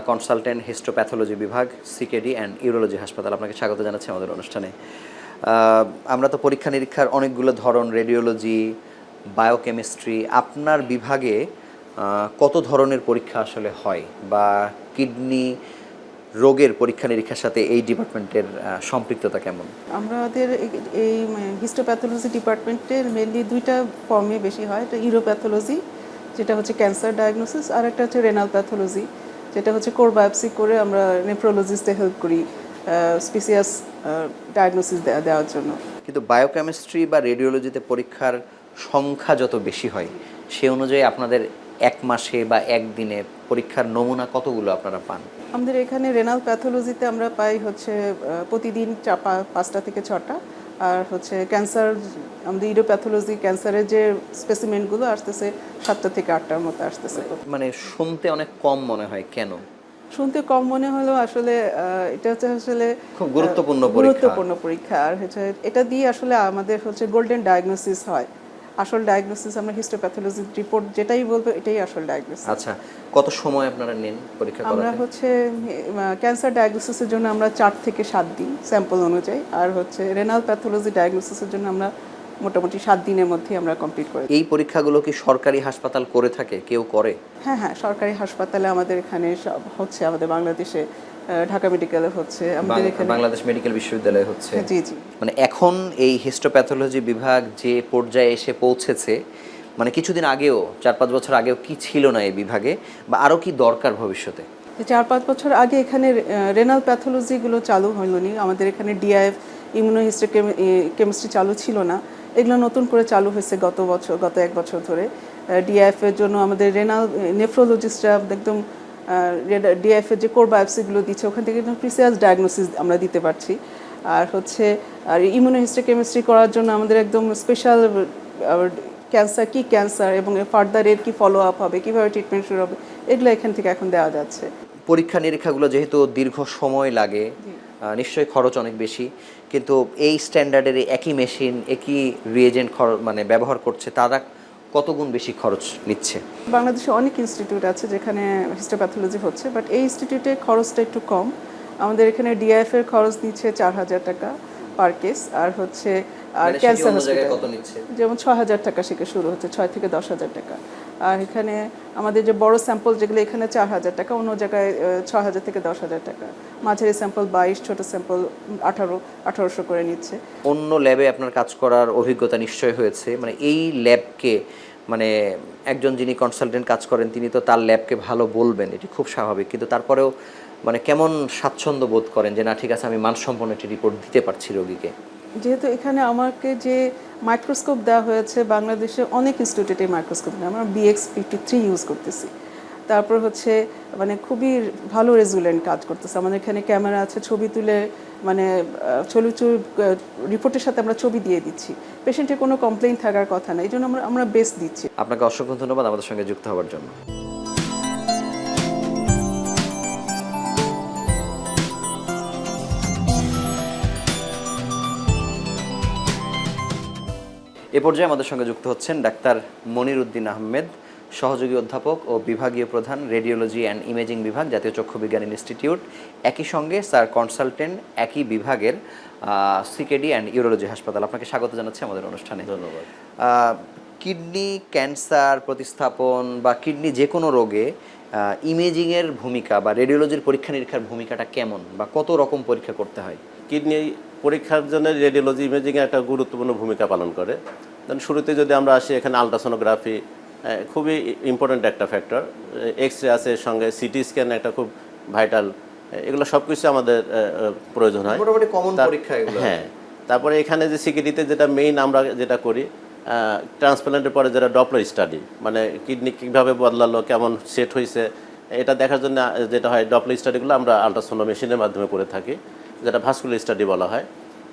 কনসালটেন্ট হিস্টোপ্যাথোলজি বিভাগ, সিকেডি অ্যান্ড ইউরোলজি হাসপাতাল। আপনাকে স্বাগত জানাচ্ছি আমাদের অনুষ্ঠানে। আমরা তো পরীক্ষা নিরীক্ষার অনেকগুলো ধরন, রেডিওলজি, বায়োকেমিস্ট্রি, আপনার বিভাগে কত ধরনের পরীক্ষা আসলে হয়, বা কিডনি রোগের পরীক্ষা নিরীক্ষার সাথে এই ডিপার্টমেন্টের সম্পৃক্ততা কেমন? আমাদের এই হিস্টোপ্যাথোলজি ডিপার্টমেন্টের মেনলি দুইটা ফর্মে বেশি হয়। এটা ইউরোপ্যাথোলজি, যেটা হচ্ছে ক্যান্সার ডায়াগনোসিস, আর একটা হচ্ছে রেনাল প্যাথোলজি, যেটা হচ্ছে কোর বায়োপসি করে আমরা নেফ্রোলজিস্টে হেল্প করি স্পেসিয়াস ডায়াগনোসিস দেওয়ার জন্য। কিন্তু বায়োকেমিস্ট্রি বা রেডিওলজিতে পরীক্ষার সংখ্যা যত বেশি হয়, সে অনুযায়ী আপনাদের এক মাসে বা একদিনে পরীক্ষার নমুনা কতগুলো আপনারা পান? আমাদের এখানে রেনাল প্যাথোলজিতে আমরা পাই হচ্ছে প্রতিদিন 5টা থেকে 6টা, আর হচ্ছে ক্যান্সার, আমাদের ইউরোপ্যাথোলজি ক্যান্সারের যে স্পেসিমেন্টগুলো আসতেছে 7টা থেকে 8টার মতো আসতেছে। মানে শুনতে অনেক কম মনে হয়, কেন? শুনতে কম মনে হলো, আসলে এটা হচ্ছে আসলে খুব গুরুত্বপূর্ণ পরীক্ষা, আর হচ্ছে এটা দিয়ে আসলে আমাদের হচ্ছে গোল্ডেন ডায়াগনোসিস হয়। আসল ডায়াগনোসিস আমরা হিস্টোপ্যাথোলজি রিপোর্ট যেটাই বলবো এটাই আসল ডায়াগনোসিস। আচ্ছা, কত সময় আপনারা নেন পরীক্ষা করাতে? আমরা হচ্ছে ক্যান্সার ডায়াগনোসিসের জন্য আমরা 4 থেকে 7 দিন স্যাম্পল অনুযায়ী, আর হচ্ছে রেনাল প্যাথোলজি ডায়াগনোসিসের জন্য আমরা মোটামুটি 7 দিনের মধ্যে আমরা কমপ্লিট করি। এই পরীক্ষাগুলো কি সরকারি হাসপাতাল করে থাকে, কেউ করে? হ্যাঁ, সরকারি হাসপাতালে আমাদের এখানে হচ্ছে, আমাদের বাংলাদেশে ঢাকা মেডিকেলে হচ্ছে, আমাদের এখানে বাংলাদেশ মেডিকেল বিশ্ববিদ্যালয়ে হচ্ছে। জি। মানে এখন এই হিস্টোপ্যাথোলজি বিভাগ যে পর্যায়ে এসে পৌঁছেছে, মানে কিছুদিন আগেও, 4-5 বছর আগেও কি ছিল না এই বিভাগে, বা আরও কি দরকার ভবিষ্যতে? 4-5 বছর আগে এখানে রেনাল প্যাথোলজিগুলো চালু হয়নি। আমাদের এখানে ডিআইএফ, ইমিউনোহিস্টোকেমিস্ট্রি চালু ছিল না। এগুলো নতুন করে চালু হয়েছে গত 1 বছর ধরে। ডিআইএফ এর জন্য আমাদের রেনাল নেফ্রোলজিস্টরা একদম ডিআইএফ এর যে কোর বায়োপসিগুলো দিচ্ছে, ওখান থেকে প্রিসাইজ ডায়াগনোসিস আমরা দিতে পারছি। আর হচ্ছে ইমিউনোহিস্টোকেমিস্ট্রি করার জন্য আমাদের একদম স্পেশাল ক্যান্সার কি ক্যান্সার এবং ফার্দার এর কি ফলো আপ হবে, কীভাবে ট্রিটমেন্ট শুরু হবে, এগুলো এখান থেকে এখন দেওয়া যাচ্ছে। পরীক্ষা নিরীক্ষাগুলো যেহেতু দীর্ঘ সময় লাগে, নিশ্চয়ই খরচ অনেক বেশি, কিন্তু এই স্ট্যান্ডার্ডের একই মেশিন, একই রিয়েজেন্ট মানে ব্যবহার করছে, তারা কত গুণ বেশি খরচ নিচ্ছে? বাংলাদেশে অনেক ইনস্টিটিউট আছে যেখানে হিস্টোপ্যাথোলজি হচ্ছে, বাট এই ইনস্টিটিউটে খরচটা একটু কম। আমাদের এখানে ডিআইএফ এর খরচ নিচ্ছে 4,000 টাকা পার কেস, আর হচ্ছে আর ক্যান্সার হসপিটাল যেমন 6,000 টাকা থেকে শুরু হচ্ছে, 6 থেকে 10,000 টাকা। আর এখানে আমাদের যে বড় স্যাম্পল যেগুলো, এখানে 4,000 টাকা, অন্য জায়গায় 6,000 থেকে 10,000 টাকা। মাঝারি স্যাম্পল 22, ছোট স্যাম্পল 1800 করে নিচ্ছে। অন্য ল্যাবে আপনার কাজ করার অভিজ্ঞতা নিশ্চয় হয়েছে, মানে এই ল্যাবকে, মানে একজন যিনি কনসালটেন্ট কাজ করেন তিনি তো তার ল্যাবকে ভালো বলবেন, এটি খুব স্বাভাবিক, কিন্তু তারপরেও মানে কেমন স্বাচ্ছন্দ্য বোধ করেন যে না ঠিক আছে, আমি মানসম্পন্ন একটি রিপোর্ট দিতে পারছি রোগীকে? যেহেতু এখানে আমাকে যে মাইক্রোস্কোপ দেওয়া হয়েছে, বাংলাদেশে অনেক ইনস্টিটিউটে মাইক্রোস্কোপ নেই, আমরা BX53 ইউজ করতেছি। তারপর হচ্ছে মানে খুবই ভালো রেজুলেন্ট কাজ করতেছে। আমাদের এখানে ক্যামেরা আছে, ছবি তুলে মানে রিপোর্টের সাথে আমরা ছবি দিয়ে দিচ্ছি। পেশেন্টের কোনো কমপ্লেইন থাকার কথা না, এই জন্য আমরা বেস্ট দিচ্ছি। আপনাকে অসংখ্য ধন্যবাদ আমাদের সঙ্গে যুক্ত হওয়ার জন্য। এ পর্যায়ে আমাদের সঙ্গে যুক্ত হচ্ছেন ডাক্তার মনির উদ্দিন আহমেদ, সহযোগী অধ্যাপক ও বিভাগীয় প্রধান, রেডিওলজি অ্যান্ড ইমেজিং বিভাগ, জাতীয় চক্ষু বিজ্ঞান ইনস্টিটিউট। একই সঙ্গে স্যার কনসালটেন্ট একই বিভাগের, সিকেডি অ্যান্ড ইউরোলজি হাসপাতাল। আপনাকে স্বাগত জানাচ্ছি আমাদের অনুষ্ঠানে। ধন্যবাদ। কিডনি ক্যান্সার প্রতিস্থাপন বা কিডনি যে কোনো রোগে ইমেজিংয়ের ভূমিকা বা রেডিওলজির পরীক্ষা নিরীক্ষার ভূমিকাটা কেমন, বা কত রকম পরীক্ষা করতে হয়? কিডনি পরীক্ষার জন্য রেডিওলজি ইমেজিংয়ে একটা গুরুত্বপূর্ণ ভূমিকা পালন করে। শুরুতে যদি আমরা আসি, এখানে আলট্রাসোনোগ্রাফি, খুবই ইম্পর্ট্যান্ট একটা ফ্যাক্টর। এক্স রে আছে, সঙ্গে সিটি স্ক্যান একটা খুব ভাইটাল, এগুলো সব কিছু আমাদের প্রয়োজন হয়। মোটামুটি কমন পরীক্ষা এগুলো। হ্যাঁ, তারপরে এখানে যে সিকিউরিটিতে যেটা মেইন আমরা যেটা করি, ট্রান্সপ্লান্টের পরে যেটা ডপলার স্টাডি, মানে কিডনি কীভাবে বদলালো, কেমন সেট হয়েছে, এটা দেখার জন্য যেটা হয় ডপলার স্টাডিগুলো আমরা আল্ট্রাসাউন্ড মেশিনের মাধ্যমে করে থাকি, যেটা ভাস্কুলার স্টাডি বলা হয়,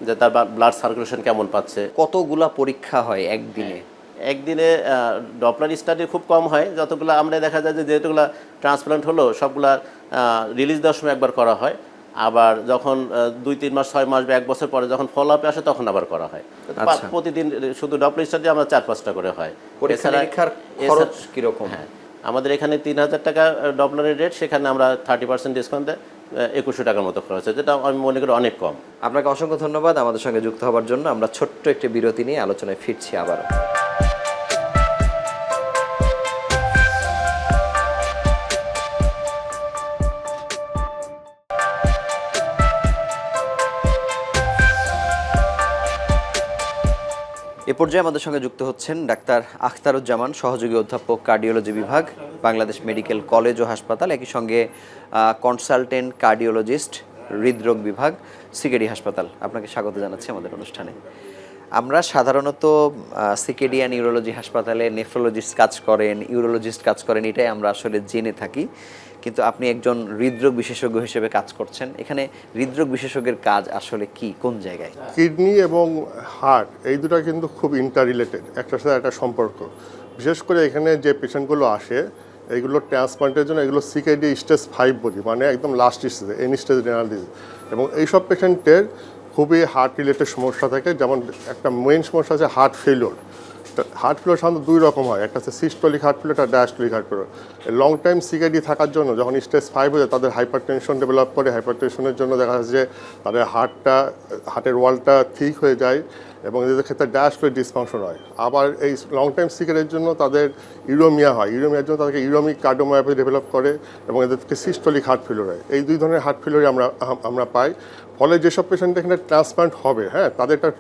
যে তার ব্লাড সার্কুলেশন কেমন পাচ্ছে। কতগুলা পরীক্ষা হয় একদিনে? একদিনে ডপলার স্টাডি খুব কম হয়, যতগুলো আমরা দেখা যায় যে যেগুলো ট্রান্সপ্লান্ট হলো সবগুলা রিলিজ দেওয়ার সময় একবার করা হয়, আবার যখন 2-3 মাস 6 মাস বা 1 বছর পরে যখন ফলো আপে আসে তখন আবার করা হয়। প্রতিদিন শুধু ডপলার স্টাডি আমরা 4-5টা করে হয়। পরীক্ষার খরচ কিরকম? হ্যাঁ, আমাদের এখানে 3000 টাকা ডপলারের রেট, সেখানে আমরা 30% ডিসকাউন্ট দেয়, 2100 টাকার মতো খরচ হয়, যেটা আমি মনে করি অনেক কম। আপনাকে অসংখ্য ধন্যবাদ আমাদের সঙ্গে যুক্ত হওয়ার জন্য। আমরা ছোট্ট একটি বিরতি নিয়ে আলোচনায় ফিরছি আবারও। এ পর্যায়ে আমাদের সঙ্গে যুক্ত হচ্ছেন ডাক্তার আখতারুজ্জামান, সহযোগী অধ্যাপক, কার্ডিওলজি বিভাগ, বাংলাদেশ মেডিকেল কলেজ ও হাসপাতাল, একই সঙ্গে কনসালটেন্ট কার্ডিওলজিস্ট, হৃদরোগ বিভাগ, সিকেডি হাসপাতাল। আপনাকে স্বাগত জানাচ্ছি আমাদের অনুষ্ঠানে। আমরা সাধারণত সিকেডি অ্যান্ড ইউরোলজি হাসপাতালে নেফ্রোলজিস্ট কাজ করেন, ইউরোলজিস্ট কাজ করেন, এটাই আমরা আসলে জেনে থাকি, কিন্তু আপনি একজন হৃদরোগ বিশেষজ্ঞ হিসেবে কাজ করছেন। এখানে হৃদরোগ বিশেষজ্ঞের কাজ আসলে কি, কোন জায়গায়? কিডনি এবং হার্ট এই দুটো কিন্তু খুব ইন্টার রিলেটেড, একটার সাথে একটা সম্পর্ক। বিশেষ করে এখানে যে পেশেন্টগুলো আসে এইগুলো ট্রান্সপ্লান্টের জন্য, এগুলো সিকেডি স্টেজ 5 বলি, মানে একদম লাস্ট স্টেজে, এন স্টেজ রেনাল ডিজিজ। এবং এইসব পেশেন্টের খুবই হার্ট রিলেটেড সমস্যা থাকে, যেমন একটা মেইন সমস্যা আছে হার্ট ফেলিওর। হার্ট ফেলিওর সাধারণত 2 রকম হয়, একটা হচ্ছে সিস্টোলিক হার্ট ফেলিওর আর diastolic heart failure. Long time CKD থাকার জন্য যখন স্টেজ 5 হয়ে যায় তাদের হাইপার টেনশন ডেভেলপ করে, হাইপার টেনশনের জন্য দেখা যাচ্ছে যে তাদের হার্টের ওয়ালটা ঠিক হয়ে যায় এবং এদের ক্ষেত্রে ডায়াস্টোলিক ডিসফাংশন হয়। আবার এই লং টাইম সিকেডের জন্য তাদের ইউরোমিয়া হয়, ইউরোমিয়ার জন্য তাদেরকে ইউরোমিক কার্ডিওমায়োপ্যাথি ডেভেলপ করে এবং এদেরকে সিস্টোলিক হার্ট ফেলিওর হয়। এই 2 ধরনের হার্ট ফেলিওরই আমরা পাই। ফলে যেসব পেশেন্ট এখানে ট্রান্সপ্লান্ট হবে, হ্যাঁ, তাদের একটা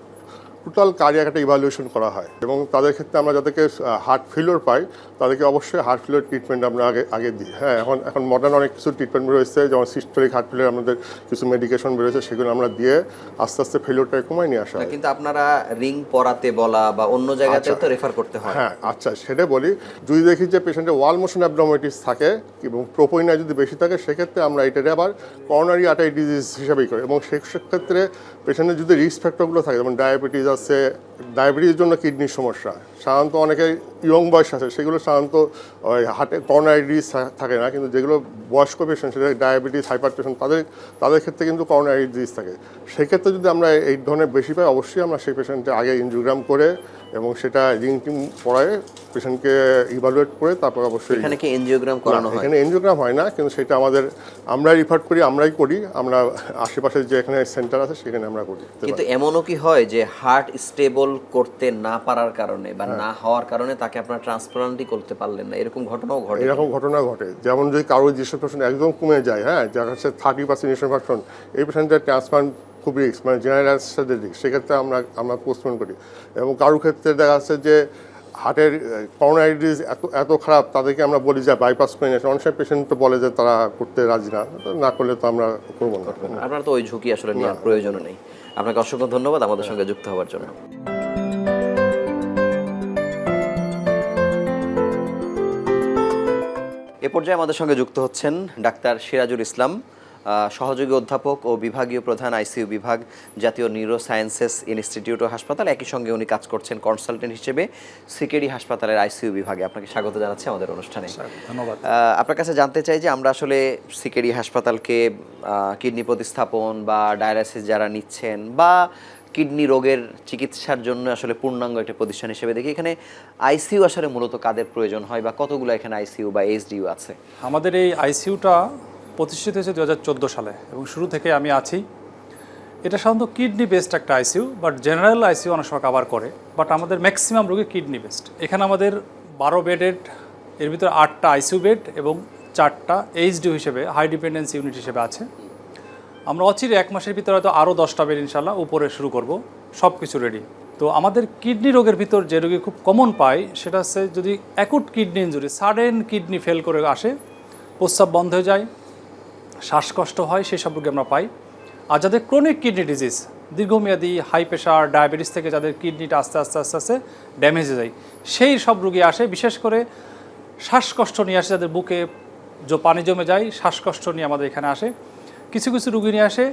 টোটাল কার্ডিয়াক একটা ইভ্যালুয়েশন করা হয় এবং তাদের ক্ষেত্রে আমরা যাদেরকে হার্ট ফেলিওর পাই তাদেরকে অবশ্যই হার্ট ফেলিওর ট্রিটমেন্ট আমরা আগে দিই। হ্যাঁ, এখন মডার্ন অনেক কিছু ট্রিটমেন্ট বেরোচ্ছে, যেমন সিস্টোলিক হার্ট ফেলিওর আমাদের কিছু মেডিকেশন বেরোচ্ছে, সেগুলো আমরা দিয়ে আস্তে আস্তে ফেলিওরটাকে কমায় নিয়ে আসা হয়। কিন্তু আপনারা রিং পরাতে বলা বা অন্য জায়গাতেও তো রেফার করতে হয়। হ্যাঁ, আচ্ছা, সেটা বলি। যদি দেখি যে পেশেন্টের ওয়াল মোশন অ্যাবনর্মালিটিস থাকে এবং প্রোপোইনা যদি বেশি থাকে, সেক্ষেত্রে আমরা এটাকে আবার করোনারি আর্টারি ডিজিজ হিসাবেই করি এবং সেক্ষেত্রে পেশেন্টের যদি রিস্ক ফ্যাক্টরগুলো থাকে, যেমন ডায়াবেটিস আছে, ডায়াবেটিসের জন্য কিডনির সমস্যা, সাধারণত অনেকে ইয়ং বয়স আছে, সেগুলো সাধারণত ওই হার্টে করোনারি ডিজিজ থাকে না, কিন্তু যেগুলো বয়স্ক পেশেন্ট, সেটা ডায়াবেটিস, হাইপারটেনশন, তাদের ক্ষেত্রে কিন্তু করোনারি ডিজিজ থাকে। সেক্ষেত্রে যদি আমরা এই ধরনের বেশি পাই, অবশ্যই আমরা সেই পেশেন্টকে আগে এনজিওগ্রাম করে এবং সেটা রিং টিম পড়ায় পেশেন্টকে ইভালুয়েট করে তারপর অবশ্যই। এখানে কি এনজিওগ্রাম করানো হয়? এখানে এনজিওগ্রাম হয় না, কিন্তু সেটা আমরা রিফার করি, আমরাই করি, আমরা আশেপাশে যে এখানে সেন্টার আছে সেখানে আমরা করি। কিন্তু এমনও কি হয় যে হার্ট স্টেবল করতে না পারার কারণে বা না হওয়ার কারণে তাকে আপনার ট্রান্সপ্লান্টই করতে পারলেন না, এরকম ঘটনাও ঘটে? এরকম ঘটনা ঘটে, যেমন যদি কারোর ইনজেকশন ফাংশন একদম কমে যায়, হ্যাঁ, যার কাছে 30% ইনজেকশন ফাংশন, এই পেশেন্টের ট্রান্সপ্লান্ট খুব রিস্ক, মানে জেনারেল অ্যানেস্থেসিয়া রিস্ক, সেক্ষেত্রে আমরা পোস্টপোন করি। এবং কারোর ক্ষেত্রে দেখা যাচ্ছে যে হার্টের করোনারি ডিজিজ এত খারাপ, তাদেরকে আমরা বলি যে বাইপাস করে নিয়ে আসে। অনেক সময় পেশেন্ট তো বলে যে তারা করতে রাজি না করলে তো আমরা করবো না। আপনার তো ওই ঝুঁকি আসলে নেওয়ার প্রয়োজন নেই। আপনাকে অসংখ্য ধন্যবাদ আমাদের সঙ্গে যুক্ত হওয়ার জন্য। এ পর্যায়ে আমাদের সঙ্গে যুক্ত হচ্ছেন ডাক্তার সিরাজুল ইসলাম, সহযোগী অধ্যাপক ও বিভাগীয় প্রধান, আইসিইউ বিভাগ, জাতীয় নিউরো সায়েন্সেস ইনস্টিটিউট ও হাসপাতাল, একই সঙ্গে উনি কাজ করছেন কনসালটেন্ট হিসেবে সিকেডি হাসপাতালের আইসিইউ বিভাগে। আপনাকে স্বাগত জানাচ্ছি আমাদের অনুষ্ঠানে। ধন্যবাদ। আপনার কাছে জানতে চাই যে আমরা আসলে সিকেডি হাসপাতালকে কিডনি প্রতিস্থাপন বা ডায়ালাইসিস যারা নিচ্ছেন বা কিডনি রোগের চিকিৎসার জন্য আসলে পূর্ণাঙ্গ একটা প্রতিষ্ঠান হিসেবে দেখি। এখানে আইসিইউ আসলে মূলত কাদের প্রয়োজন হয় বা কতগুলো এখানে আইসিইউ বা এইচডিইউ আছে? আমাদের এই আইসিইউটা প্রতিষ্ঠিত হয়েছে 2014 সালে এবং শুরু থেকে আমি আছি। এটা সাধারণত কিডনি বেসড একটা আইসিইউ, বাট জেনারেল আইসিইউ অনেক সময় কভার করে, বাট আমাদের ম্যাক্সিমাম রোগী কিডনি বেসড। এখানে আমাদের 12 বেডেড, এর ভিতরে 8টা আইসিইউ বেড এবং 4টা এইচডিইউ হিসেবে হাই ডিপেন্ডেন্সি ইউনিট হিসেবে আছে। আমরা অচিরে 1 মাসের ভিতরে হয়তো আরও 10টা বেড ইনশাল্লাহ উপরে শুরু করব, সব কিছু রেডি। তো আমাদের কিডনি রোগের ভিতর যে রোগী খুব কমন পায় সেটা হচ্ছে যদি acute kidney injury, sudden kidney fail করে আসে, প্রস্রাব বন্ধ হয়ে যায়, শ্বাসকষ্ট হয়, সেই সব রোগী আমরা পাই। আর যাদের ক্রনিক কিডনি ডিজিজ, দীর্ঘমেয়াদী হাই প্রেশার, ডায়াবেটিস থেকে যাদের কিডনিটা আস্তে আস্তে আস্তে আস্তে ড্যামেজ হয়ে যায়, সেই সব রোগী আসে। বিশেষ করে শ্বাসকষ্ট নিয়ে আসে, যাদের বুকে পানি জমে যায়, শ্বাসকষ্ট নিয়ে আমাদের এখানে আসে। কিছু কিছু রোগী নিয়ে আসে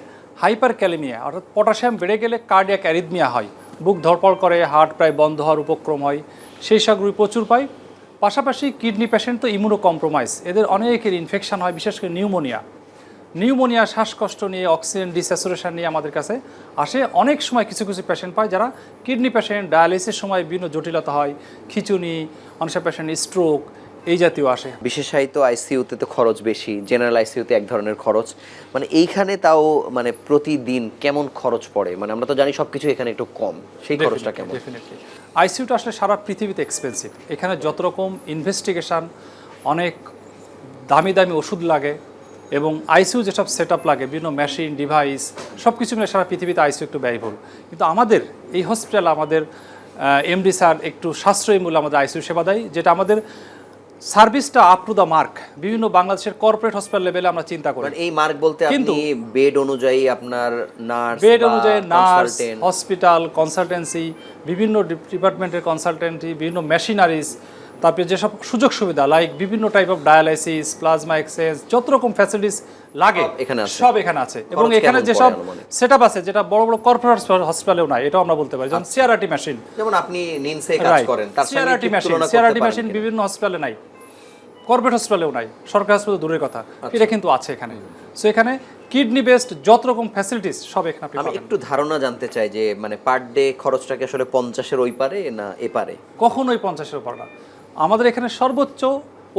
হাইপার ক্যালেমিয়া, অর্থাৎ পটাশিয়াম বেড়ে গেলে কার্ডিয়াক অ্যারিথমিয়া হয়, বুক ধড়পড় করে, হার্ট প্রায় বন্ধ হওয়ার উপক্রম হয়, সেই সব রোগী প্রচুর পাই। পাশাপাশি কিডনি পেশেন্ট তো ইমিউনো কম্প্রোমাইজ, এদের অনেকের ইনফেকশন হয়, বিশেষ করে নিউমোনিয়া, শ্বাসকষ্ট নিয়ে, অক্সিজেন ডিস্যাচুরেশন নিয়ে আমাদের কাছে আসে। অনেক সময় কিছু কিছু পেশেন্ট পায় যারা কিডনি পেশেন্ট, ডায়ালিসিসের সময় বিভিন্ন জটিলতা হয়, খিঁচুনি, অনেক পেশেন্ট স্ট্রোক, এই জাতীয় আসে। বিশেষায়িত আইসিইউতে তো খরচ বেশি, জেনারেল আইসিইউতে এক ধরনের খরচ, মানে এইখানে তাও মানে প্রতিদিন কেমন খরচ পড়ে? মানে আমরা তো জানি সব কিছু এখানে একটু কম, সেই খরচটা কেমন? ডেফিনেটলি আইসিইউটা আসলে সারা পৃথিবীতে এক্সপেন্সিভ। এখানে যত রকম ইনভেস্টিগেশন, অনেক দামি দামি ওষুধ লাগে, এবং আইসিইউ যেসব সেট আপ লাগে, বিভিন্ন মেশিন, ডিভাইস, সব কিছু মিলে সারা পৃথিবীতে আইসিইউ একটু ব্যয়বহুল। কিন্তু আমাদের এই হসপিটাল, আমাদের এমডি স্যার একটু সাশ্রয়ী মূল্যে আমাদের আইসিইউ সেবা দেয়, যেটা আমাদের সার্ভিসটা আপ টু দ্য মার্ক। বিভিন্ন বাংলাদেশের কর্পোরেট হসপিটাল লেভেলে আমরা চিন্তা করি। মানে এই মার্ক বলতে আপনি বেড অনুযায়ী আপনার নার্স, বেড অনুযায়ী নার্স, হসপিটাল, কনসালটেন্সি, বিভিন্ন ডিপার্টমেন্টের কনসালটেন্সি, বিভিন্ন মেশিনারিজ, তারপরে যেসব সুযোগ সুবিধা লাইক বিভিন্ন type of dialysis, plasma exchange, যত রকম ফ্যাসিলিটিস লাগে সব এখানে আছে। এবং এখানে যেসব সেট আপ আছে, যেটা বড় বড় কর্পোরেট হসপিটালেও নাই, এটাও আমরা বলতে পারি। যেমন সিআরটি মেশিন, যেমন আপনি নিনসে কাজ করেন, তার সঙ্গে সিআরটি মেশিন বিভিন্ন হসপিটালে নাই, কর্পোরেট হসপিটালেও নাই, সরকারি হাসপাতাল দূরের কথা, এটা কিন্তু আছে এখানে। সো এখানে কিডনি বেসড যত রকম ফ্যাসিলিটিস সব এখানে আপনি পাবেন। আমি একটু ধারণা জানতে চাই যে মানে পার ডে খরচটা কি আসলে 50-এর ওই পারে না এ পারে? কখনোই 50-এর উপর না। আমাদের এখানে সর্বোচ্চ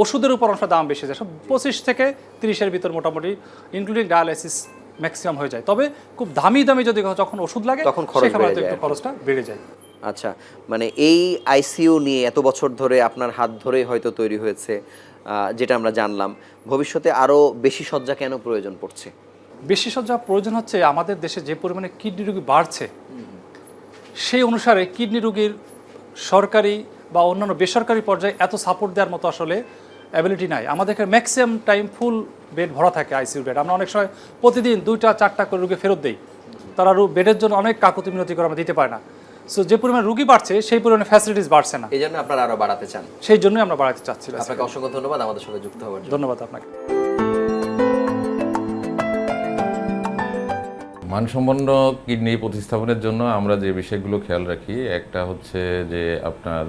ওষুধের উপর অংশ দাম বেশি যায়, সব 25 থেকে 30-এর ভিতর মোটামুটি, ইনক্লুডিং ডায়ালাইসিস ম্যাক্সিমাম হয়ে যায়। তবে খুব দামি দামি যদি যখন ওষুধ লাগে তখন একটু খরচটা বেড়ে যায়। আচ্ছা, মানে এই আইসিইউ নিয়ে এত বছর ধরে আপনার হাত ধরেই হয়তো তৈরি হয়েছে, যেটা আমরা জানলাম। ভবিষ্যতে আরও বেশি শয্যা কেন প্রয়োজন পড়ছে? বেশি শয্যা প্রয়োজন হচ্ছে আমাদের দেশে যে পরিমাণে কিডনি রোগী বাড়ছে, সেই অনুসারে কিডনি রোগীর সরকারি বা অন্যান্য বেসরকারি পর্যায়ে এত সাপোর্ট দেওয়ার মতো আসলে অ্যাবিলিটি নাই। আমাদের এখানে ম্যাক্সিমাম টাইম ফুল বেড ভরা থাকে, আইসিইউ বেড। আমরা অনেক সময় প্রতিদিন 2-4টা করে রোগী ফেরত দিই, তারা বেডের জন্য অনেক কাকুতি মিনতি করে আমরা দিতে পারি না। সো যে পরিমাণে রোগী বাড়ছে সেই পরিমাণে ফ্যাসিলিটিস বাড়ছে না, এই জন্য আপনারা আরও বাড়াতে চান। সেই জন্যই আমরা বাড়াতে চাচ্ছি। আপনাকে অসংখ্য ধন্যবাদ আমাদের সঙ্গে যুক্ত হওয়ার জন্য। ধন্যবাদ আপনাকে। মানসম্পন্ন কিডনি প্রতিস্থাপনের জন্য আমরা যে বিষয়গুলো খেয়াল রাখি, একটা হচ্ছে যে আপনার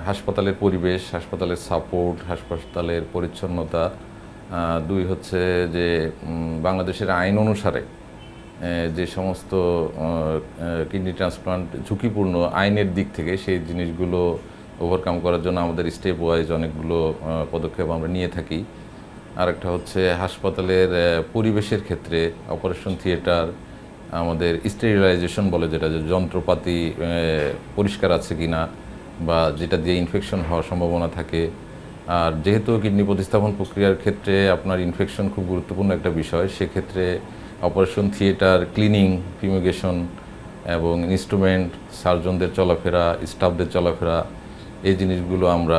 হাসপাতালের পরিবেশ, হাসপাতালের সাপোর্ট, হাসপাতালের পরিচ্ছন্নতা। 2 হচ্ছে যে বাংলাদেশের আইন অনুসারে যে সমস্ত কিডনি ট্রান্সপ্লান্ট ঝুঁকিপূর্ণ আইনের দিক থেকে, সেই জিনিসগুলো ওভারকাম করার জন্য আমাদের স্টেপ ওয়াইজ অনেকগুলো পদক্ষেপ আমরা নিয়ে থাকি। আরেকটা হচ্ছে হাসপাতালের পরিবেশের ক্ষেত্রে অপারেশন থিয়েটার, আমাদের স্টেরিলাইজেশন বলে যেটা, যে যন্ত্রপাতি পরিষ্কার আছে কিনা বা যেটা দিয়ে ইনফেকশন হওয়ার সম্ভাবনা থাকে। আর যেহেতু কিডনি প্রতিস্থাপন প্রক্রিয়ার ক্ষেত্রে আপনার ইনফেকশন খুব গুরুত্বপূর্ণ একটা বিষয়, সেক্ষেত্রে অপারেশন থিয়েটার ক্লিনিং, ফিউমিগেশন এবং ইনস্ট্রুমেন্ট, সার্জনদের চলাফেরা, স্টাফদের চলাফেরা, এই জিনিসগুলো আমরা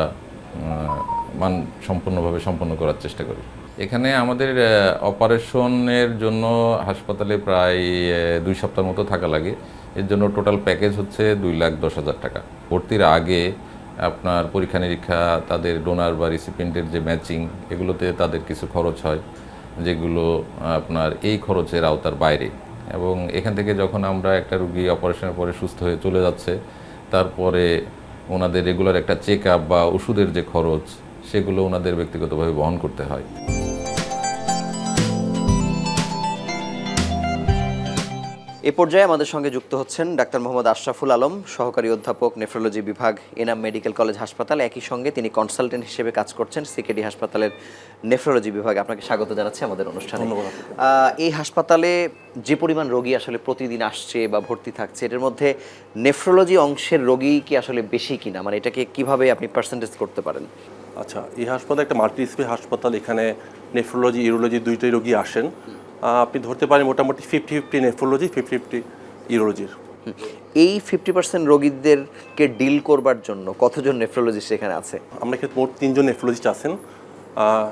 সম্পূর্ণভাবে সম্পন্ন করার চেষ্টা করি। এখানে আমাদের অপারেশনের জন্য হাসপাতালে প্রায় 2 সপ্তাহ মতো থাকা লাগে। এর জন্য টোটাল প্যাকেজ হচ্ছে 2,10,000 টাকা। ভর্তির আগে আপনার পরীক্ষা নিরীক্ষা, তাদের ডোনার বা রিসিপিয়েন্টের যে ম্যাচিং, এগুলোতে তাদের কিছু খরচ হয়, যেগুলো আপনার এই খরচের আওতার বাইরে। এবং এখান থেকে যখন আমরা একটা রুগী অপারেশনের পরে সুস্থ হয়ে চলে যাচ্ছে, তারপরে ওনাদের রেগুলার একটা চেক আপ বা ওষুধের যে খরচ, সেগুলো ওনাদের ব্যক্তিগতভাবে বহন করতে হয়। এ পর্যায়ে আমাদের সঙ্গে যুক্ত হচ্ছেন ডাক্তার মোহাম্মদ আশরাফুল আলম, সহকারী অধ্যাপক, নেফ্রোলজি বিভাগ, এনাম মেডিকেল কলেজ হাসপাতাল। একই সঙ্গে তিনি কনসালটেন্ট হিসেবে কাজ করছেন সিকেডি হাসপাতালের নেফ্রোলজি বিভাগে। আপনাকে স্বাগত জানাচ্ছি আমাদের অনুষ্ঠানে। এই হাসপাতালে যে পরিমাণ রোগী আসলে প্রতিদিন আসছে বা ভর্তি থাকছে, এটার মধ্যে নেফ্রোলজি অংশের রোগী কি আসলে বেশি কিনা, মানে এটাকে কিভাবে আপনি পার্সেন্টেজ করতে পারেন? আচ্ছা, এই হাসপাতাল একটা মাল্টি স্পেশালিটি হাসপাতাল। এখানে নেফ্রোলজি, ইউরোলজি দুইটাই রোগী আসেন। আপনি ধরতে পারেন মোটামুটি 50-50 নেফ্রোলজি, 50-50 ইউরোলজির। এই 50% রোগীদেরকে ডিল করবার জন্য কতজন নেফ্রোলজিস্ট এখানে আছে? আমরা এখানে মোট 3 জন নেফ্রোলজিস্ট আছেন।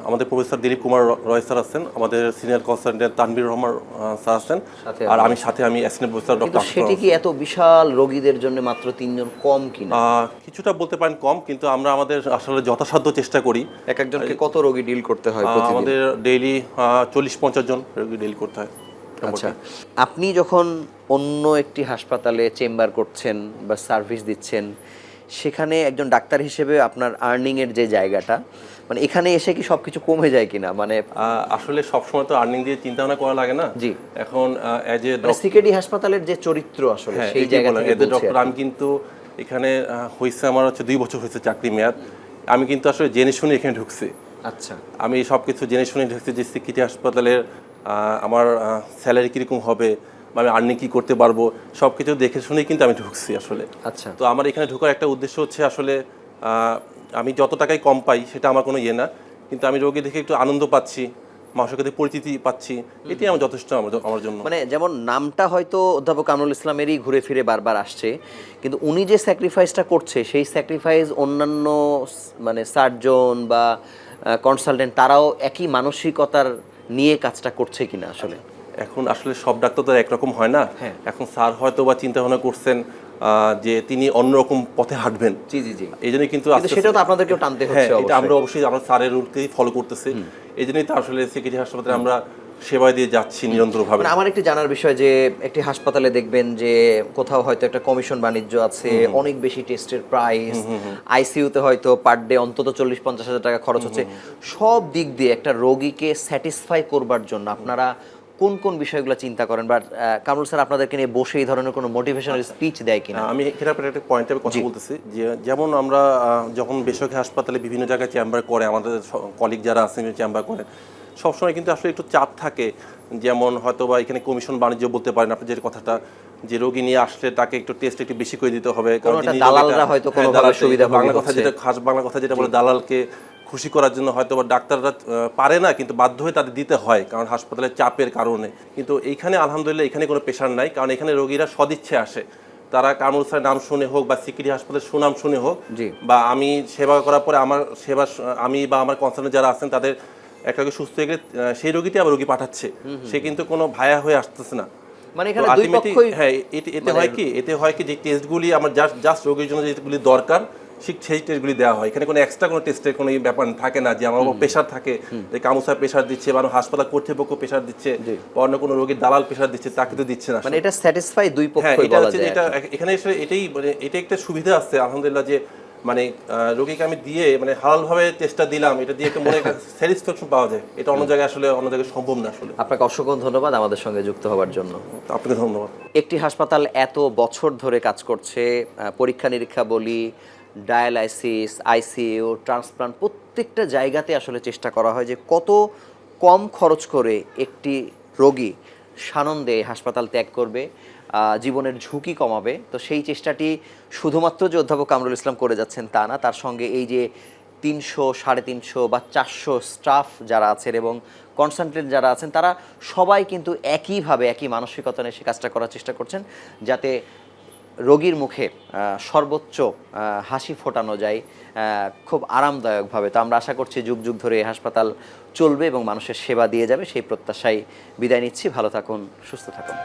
আমাদের প্রফেসর দিলীপ কুমার রয় স্যার আছেন, আমাদের senior consultant Tanvir Rahman sir আছেন, আর আমি অ্যাসিস্ট্যান্ট প্রফেসর কিন্তু ডক্টর। সেটি কি এত বিশাল রোগীদের জন্য মাত্র 3 জন কম কিনা? কিছুটা বলতে পারেন কম, কিন্তু আমরা আমাদের আসলে যথাসাধ্য চেষ্টা করি। এক একজনকে কত রোগী ডিল করতে হয় প্রতিদিন? আমাদের ডেইলি 40-50 জন রোগী ডিল করতে হয়। আচ্ছা, আপনি যখন অন্য একটি হাসপাতালে চেম্বার করছেন বা সার্ভিস দিচ্ছেন, সেখানে একজন ডাক্তার হিসেবে আপনার আর্নিং এর যে জায়গাটা, মানে এখানে এসে কি সবকিছু কমে যায় কিনা? মানে আসলে সবসময় তো আর্নিং দিয়ে চিন্তা ভাবনা করা লাগে না। জি, এখন এজ এ সিকেডি হাসপাতালের যে চরিত্র আসলে সেই জায়গা থেকে এজ এ ডক্টর আমি কিন্তু এখানে হয়েছে আমার 2 বছর হয়েছে চাকরি মেয়াদ। আমি কিন্তু আসলে জেনে শুনে এখানে ঢুকছি। আচ্ছা, আমি সব কিছু জেনে শুনে ঢুকছি যে সিকিটি হাসপাতালের আমার স্যালারি কীরকম হবে বা আমি আর্নিং কী করতে পারবো, সব কিছু দেখে শুনেই কিন্তু আমি ঢুকছি আসলে। আচ্ছা, তো আমার এখানে ঢোকার একটা উদ্দেশ্য হচ্ছে আসলে আমি যত টাকায় কম পাই সেটা আমার কোনো না, কিন্তু আমি রোগী দেখে একটু আনন্দ পাচ্ছি, মানুষের কাছে পরিচিতি পাচ্ছি, এটাই আমার যথেষ্ট আমার জন্য। মানে যেমন নামটা হয়তো অধ্যাপক কামরুল ইসলামেরই ঘুরে ফিরে বারবার আসছে, কিন্তু উনি যে স্যাক্রিফাইসটা করছে সেই স্যাক্রিফাইস অন্যান্য মানে সার্জন বা কনসালটেন্ট তারাও একই মানসিকতার নিয়ে কাজটা করছে কিনা আসলে? এখন আসলে সব ডাক্তার তো একরকম হয় না। এখন স্যার হয়তো বা চিন্তা ভাবনা করছেন যে তিনি অন্যরকম পথে হাঁটবেন। জি জি জি, এই জন্যই কিন্তু সেটাও তো আপনাদেরকেও টানতে হচ্ছে। এটা আমরা অবশ্যই আমরা স্যারের রুলকেই ফলো করতেছি। এই জন্যই তো আসলে সিকিটি হাসপাতালে আমরা সেবা দিয়ে যাচ্ছি নিরন্তরভাবে। মানে আমার একটি জানার বিষয় যে একটি হাসপাতালে দেখবেন যে কোথাও হয়তো একটা কমিশন বাণিজ্য আছে, অনেক বেশি টেস্টের প্রাইস, আইসিইউতে হয়তো পার ডে অন্তত 40-50 হাজার টাকা খরচ হচ্ছে। সব দিক দিয়ে একটা রোগীকে স্যাটিসফাই করবার জন্য আপনারা কোন কোন বিষয়গুলো চিন্তা করেন? বা কামরুল স্যার আপনাদেরকে নিয়ে বসে এই ধরনের কোনো মোটিভেশনাল স্পিচ দেয় কিনা? আমি এখানে আপনার একটা পয়েন্টে কথা বলতেছি যে যেমন আমরা যখন বেসরকারি হাসপাতালে বিভিন্ন জায়গায় চেম্বার করে, আমাদের কলিগ যারা আছেন চেম্বার করেন, সবসময় কিন্তু আসলে একটু চাপ থাকে। যেমন হয়তো বা এখানে কমিশন বাণিজ্য বলতে পারেন আপনি যে কথাটা, যে রোগী নিয়ে আসলে তাকে একটু টেস্ট একটু বেশি করে দিতে হবে, কারণ দালালরা হয়তো কোনোভাবে সুবিধা বাংলা কথা যেটা খাস বাংলা কথা যেটা বলে দালালকে খুশি করার জন্য হয়তো বা ডাক্তাররা পারে না, কিন্তু বাধ্য হয়ে তাদের দিতে হয় কারণ হাসপাতালের চাপের কারণে। কিন্তু এইখানে আলহামদুলিল্লাহ এখানে কোনো প্রেশার নাই, কারণ এখানে রোগীরা সদিচ্ছে আসে। তারা কামরুল স্যারের নাম শুনে হোক বা সিকিটি হাসপাতালের সুনাম শুনে হোক, বা আমি সেবা করার পরে আমার সেবা আমি বা আমার কনসার্নে যারা আছেন তাদের একটা রোগী সুস্থ হয়ে গেলে সেই রোগীটি আবার রোগী পাঠাচ্ছে, সে কিন্তু কোনো ভায়া হয়ে আসতেছে না। মানে এখানে দুই পক্ষই হ্যাঁ, এতে হয় কি যে টেস্টগুলি আমার জাস্ট রোগীর জন্য যেগুলি দরকার সেই টেস্টগুলি দেওয়া হয়। এখানে কোনো এক্সট্রা কোনো টেস্টের কোনো ব্যাপার থাকে না যে আমার প্রেশার থাকে, যে কামুসার প্রেশার দিচ্ছে বা হাসপাতাল কর্তৃপক্ষ প্রেশার দিচ্ছে বা অন্য কোনো রোগীর দালাল প্রেশার দিচ্ছে, তাকে তো দিচ্ছে না। মানে এটা স্যাটিসফাই দুই পক্ষই এটা বলা হচ্ছে যায়। এটা এখানে এটাই মানে এটা একটা সুবিধা আছে আলহামদুলিল্লাহ, যে মানে রোগীকে আমি দিয়ে মানে হালালভাবে টেস্টটা দিলাম, এটা দিয়ে একটা মনে একটা স্যাটিসফ্যাকশন পাওয়া যায়। এটা অন্য জায়গায় সম্ভব না আসলে। আপনাকে অসংখ্য ধন্যবাদ আমাদের সঙ্গে যুক্ত হওয়ার জন্য। আপনাকে ধন্যবাদ। একটি হাসপাতাল এত বছর ধরে কাজ করছে, পরীক্ষা নিরীক্ষা বলি, ডায়ালাইসিস, আইসিইউ, ট্রান্সপ্লান্ট, প্রত্যেকটা জায়গাতে আসলে চেষ্টা করা হয় যে কত কম খরচ করে একটি রোগী সানন্দে হাসপাতাল ত্যাগ করবে, জীবনের ঝুঁকি কমাবে। তো সেই চেষ্টাটি শুধুমাত্র যে অধ্যাপক কামরুল ইসলাম করে যাচ্ছেন তা না, তার সঙ্গে এই যে 300, 350 বা 400 স্টাফ যারা আছেন এবং কনসালটেন্ট যারা আছেন, তারা সবাই কিন্তু একইভাবে একই মানসিকতা নিয়ে সে কাজটা করার চেষ্টা করছেন, যাতে রোগীর মুখে সর্বোচ্চ হাসি ফোটানো যায় খুব আরামদায়কভাবে। তো আমরা আশা করছি যুগ যুগ ধরে এই হাসপাতাল চলবে এবং মানুষের সেবা দিয়ে যাবে, সেই প্রত্যাশায় বিদায় নিচ্ছি। ভালো থাকুন, সুস্থ থাকুন।